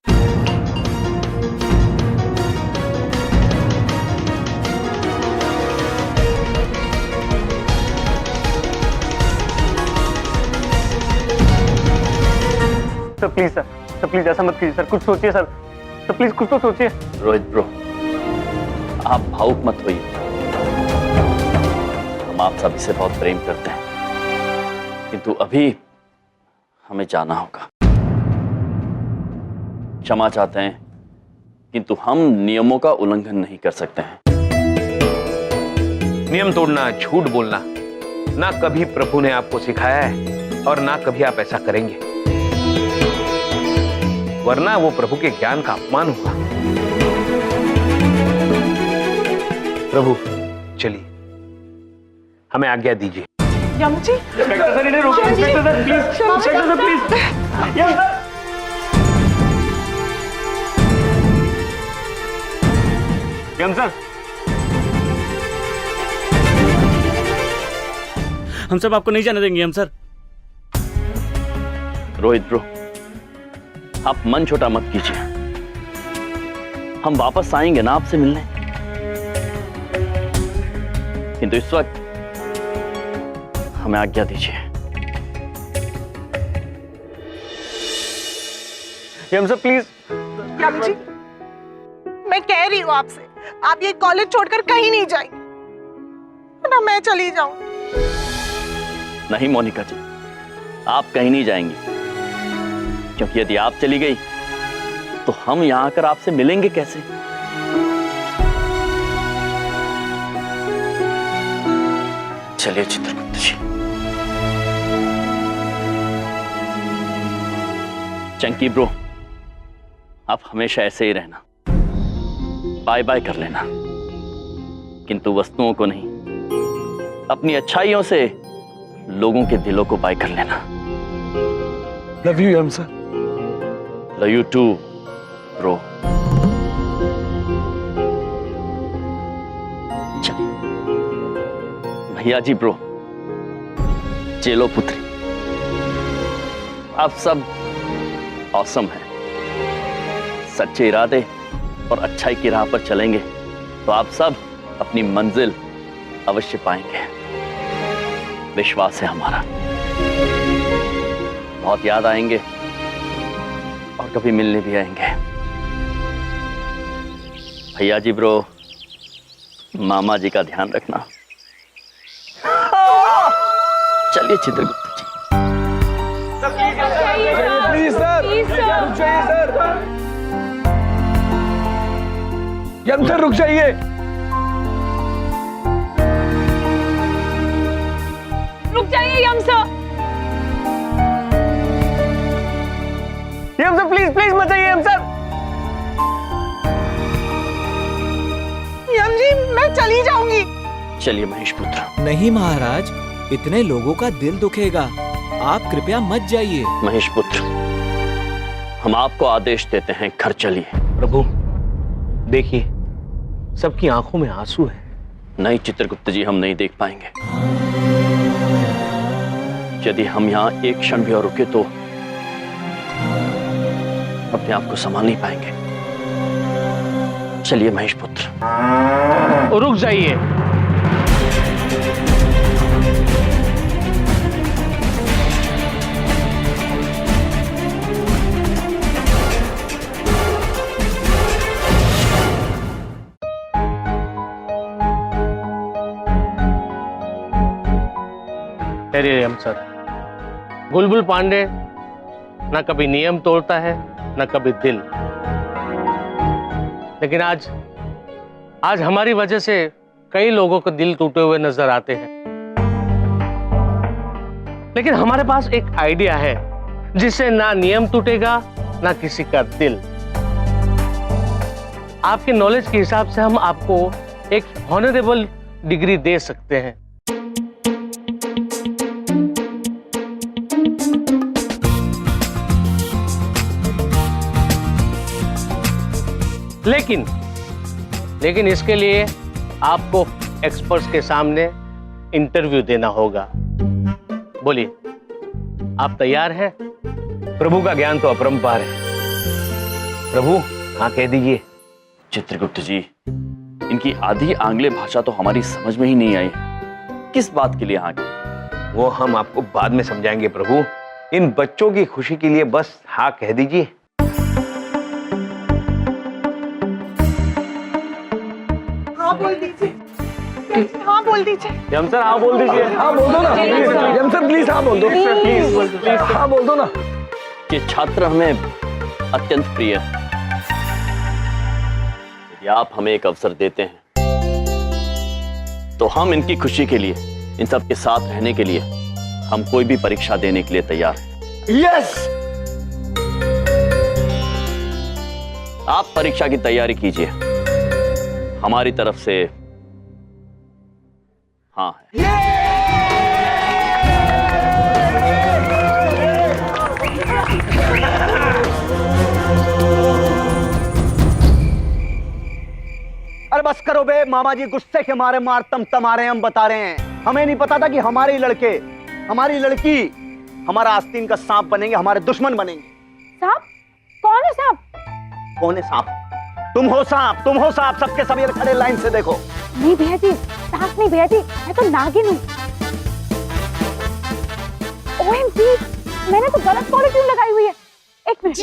सर प्लीज सर प्लीज ऐसा मत कीजिए सर, कुछ सोचिए सर प्लीज कुछ तो सोचिए। रोहित ब्रो, आप भावुक मत होइए। हम आप सभी से बहुत प्रेम करते हैं, किंतु अभी हमें जाना होगा। क्षमा चाहते हैं, किंतु हम नियमों का उल्लंघन नहीं कर सकते हैं। नियम तोड़ना, झूठ बोलना ना कभी प्रभु ने आपको सिखाया है और ना कभी आप ऐसा करेंगे, वरना वो प्रभु के ज्ञान का अपमान होगा। प्रभु चलिए, हमें आज्ञा दीजिए। यमजी, इंस्पेक्टर सर इन्हें रोकिए। Inspector sir please, inspector sir please. Yes sir. Yam sir, हम सब आपको नहीं जाने देंगे हम सर। रोहित ब्रो, आप मन छोटा मत कीजिए। हम वापस आएंगे ना आपसे मिलने, किंतु इस वक्त हमें आज्ञा दीजिए। यम सर प्लीज। यमजी, मैं कह रही हूँ आपसे, आप ये कॉलेज छोड़कर कहीं नहीं जाएंगे ना, मैं चली जाऊं। नहीं मोनिका जी, आप कहीं नहीं जाएंगी, क्योंकि यदि आप चली गई तो हम यहां आकर आपसे मिलेंगे कैसे? चलिए चित्रगुप्त जी। चंकी ब्रो, आप हमेशा ऐसे ही रहना, बाय बाय कर लेना, किंतु वस्तुओं को नहीं, अपनी अच्छाइयों से लोगों के दिलों को बाय कर लेना। Love you Yam sir. Love you too bro. चलिए भैया जी ब्रो, चेलो पुत्री, आप सब औसम हैं। सच्चे इरादे और अच्छाई की राह पर चलेंगे तो आप सब अपनी मंजिल अवश्य पाएंगे, विश्वास है हमारा। बहुत याद आएंगे और कभी मिलने भी आएंगे। भैया जी ब्रो, मामा जी का ध्यान रखना। चलिए चित्रगुप्त जी। प्लीज सर, रुक जाइए सर। यम सर रुक जाइए। रुक जाइए Yam sir. Yam sir please please मत जाइए यम सर। यमजी, मैं चली जाऊंगी। चलिए महेश पुत्र। नहीं महाराज, इतने लोगों का दिल दुखेगा, आप कृपया मत जाइए। महेश पुत्र, हम आपको आदेश देते हैं, घर चलिए। प्रभु देखिए, सबकी आंखों में आंसू है। नहीं चित्रगुप्त जी, हम नहीं देख पाएंगे। यदि हम यहाँ एक क्षण भी और रुके तो अपने आप को संभाल नहीं पाएंगे। चलिए महेश पुत्र। रुक जाइए। ठहरिए यम सर, बुलबुल पांडे ना कभी नियम तोड़ता है ना कभी दिल, लेकिन आज हमारी वजह से कई लोगों के दिल टूटे हुए नजर आते हैं। लेकिन हमारे पास एक आइडिया है जिससे ना नियम टूटेगा ना किसी का दिल। आपके नॉलेज के हिसाब से हम आपको एक ऑनरेबल डिग्री दे सकते हैं। लेकिन इसके लिए आपको एक्सपर्ट्स के सामने इंटरव्यू देना होगा। बोलिए, आप तैयार हैं? प्रभु का ज्ञान तो अपरंपार है। प्रभु, हाँ कह दीजिए। चित्रगुप्त जी, इनकी आधी आंग्ले भाषा तो हमारी समझ में ही नहीं आई। किस बात के लिए हाँ की? वो हम आपको बाद में समझाएंगे प्रभु। इन बच्चों की खुशी के लिए बस हाँ कह दीजिए। हाँ बोल दीजिए, हाँ बोल दीजिए। यम सर हाँ बोल दीजिए। हाँ बोल दो ना, यम सर प्लीज हाँ बोल दो, प्लीज हाँ बोल दो ना। ये छात्र हमें अत्यंत प्रिय है। यदि आप हमें एक अवसर देते हैं तो हम इनकी खुशी के लिए, इन सब के साथ रहने के लिए हम कोई भी परीक्षा देने के लिए तैयार हैं। यस, आप परीक्षा की तैयारी कीजिए, हमारी तरफ से हाँ है। अरे बस करो बे, मामा जी गुस्से के मारे मार तम आ रहे हैं। हम बता रहे हैं, हमें नहीं पता था कि हमारे ही लड़के, हमारी लड़की हमारा आस्तीन का सांप बनेंगे, हमारे दुश्मन बनेंगे। सांप? कौन है सांप? कौन है सांप? तुम हो सांप, तुम हो सांप। सबके सब ये खड़े लाइन से देखो। नहीं भैया जी, सांप नहीं भैया जी, मैं तो नागिन हूँ। OMG, मैंने तो गलत कॉलर ट्यून लगाई हुई है। एक मिनट।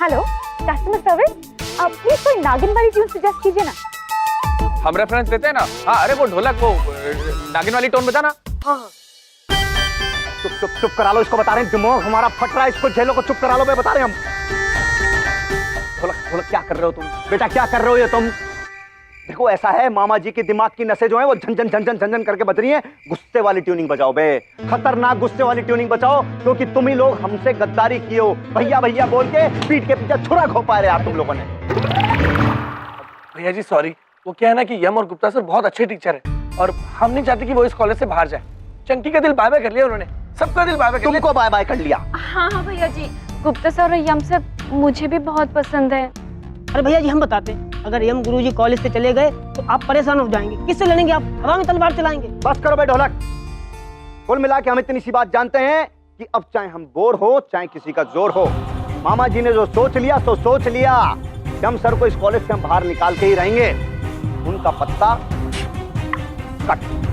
हेलो, कस्टमर सर्विस, आप प्लीज कोई नागिन वाली ट्यून सजेस्ट कीजिए ना। हम रेफरेंस देते हैं ना। हाँ, अरे वो ढोलक, वो नागिन वाली टोन बजाना। हाँ। चुप चुप चुप करा लो, इसको बता रहे हैं। दिमाग हमारा फट रहा है, इसको झेलो को चुप करा लो, बता रहे हैं हम। ढोलक ढोलक क्या कर रहे हो तुम बेटा, क्या कर रहे हो ये तुम? देखो ऐसा है, मामा जी की दिमाग की नसें जो है वो झंझन झंझन झंझन करके बज रही है। गुस्से वाली ट्यूनिंग बजाओ बे, खतरनाक गुस्से वाली ट्यूनिंग बजाओ, क्योंकि तुम ही लोग हमसे गद्दारी किए हो। भैया भैया बोल के पीठ के पीछे छुरा घोपा रहे यार तुम लोगों ने। भैया जी सॉरी, वो क्या है ना कि यम और गुप्ता सर बहुत अच्छे टीचर हैं और हम नहीं चाहते कि वो इस कॉलेज से बाहर जाए। चंकी का दिल बाय बाय कर लिया उन्होंने, सबका दिल बाय बाय कर लिया। तुमको बाय बाय कर लिया? हाँ भैया जी, गुप्ता सर और यम सर मुझे भी बहुत पसंद है। अरे भैया जी हम बताते हैं, अगर यम गुरुजी कॉलेज से चले गए तो आप परेशान हो जाएंगे। किससे लड़ेंगे आप? हवा में तलवार चलाएंगे। बस करो बे ढोलक। कुल मिला के हम इतनी सी बात जानते हैं कि अब चाहे हम बोर हो चाहे किसी का जोर हो, मामा जी ने जो सोच लिया सो सोच लिया। यम सर को इस कॉलेज से हम बाहर निकाल के ही रहेंगे। उनका पत्ता कट।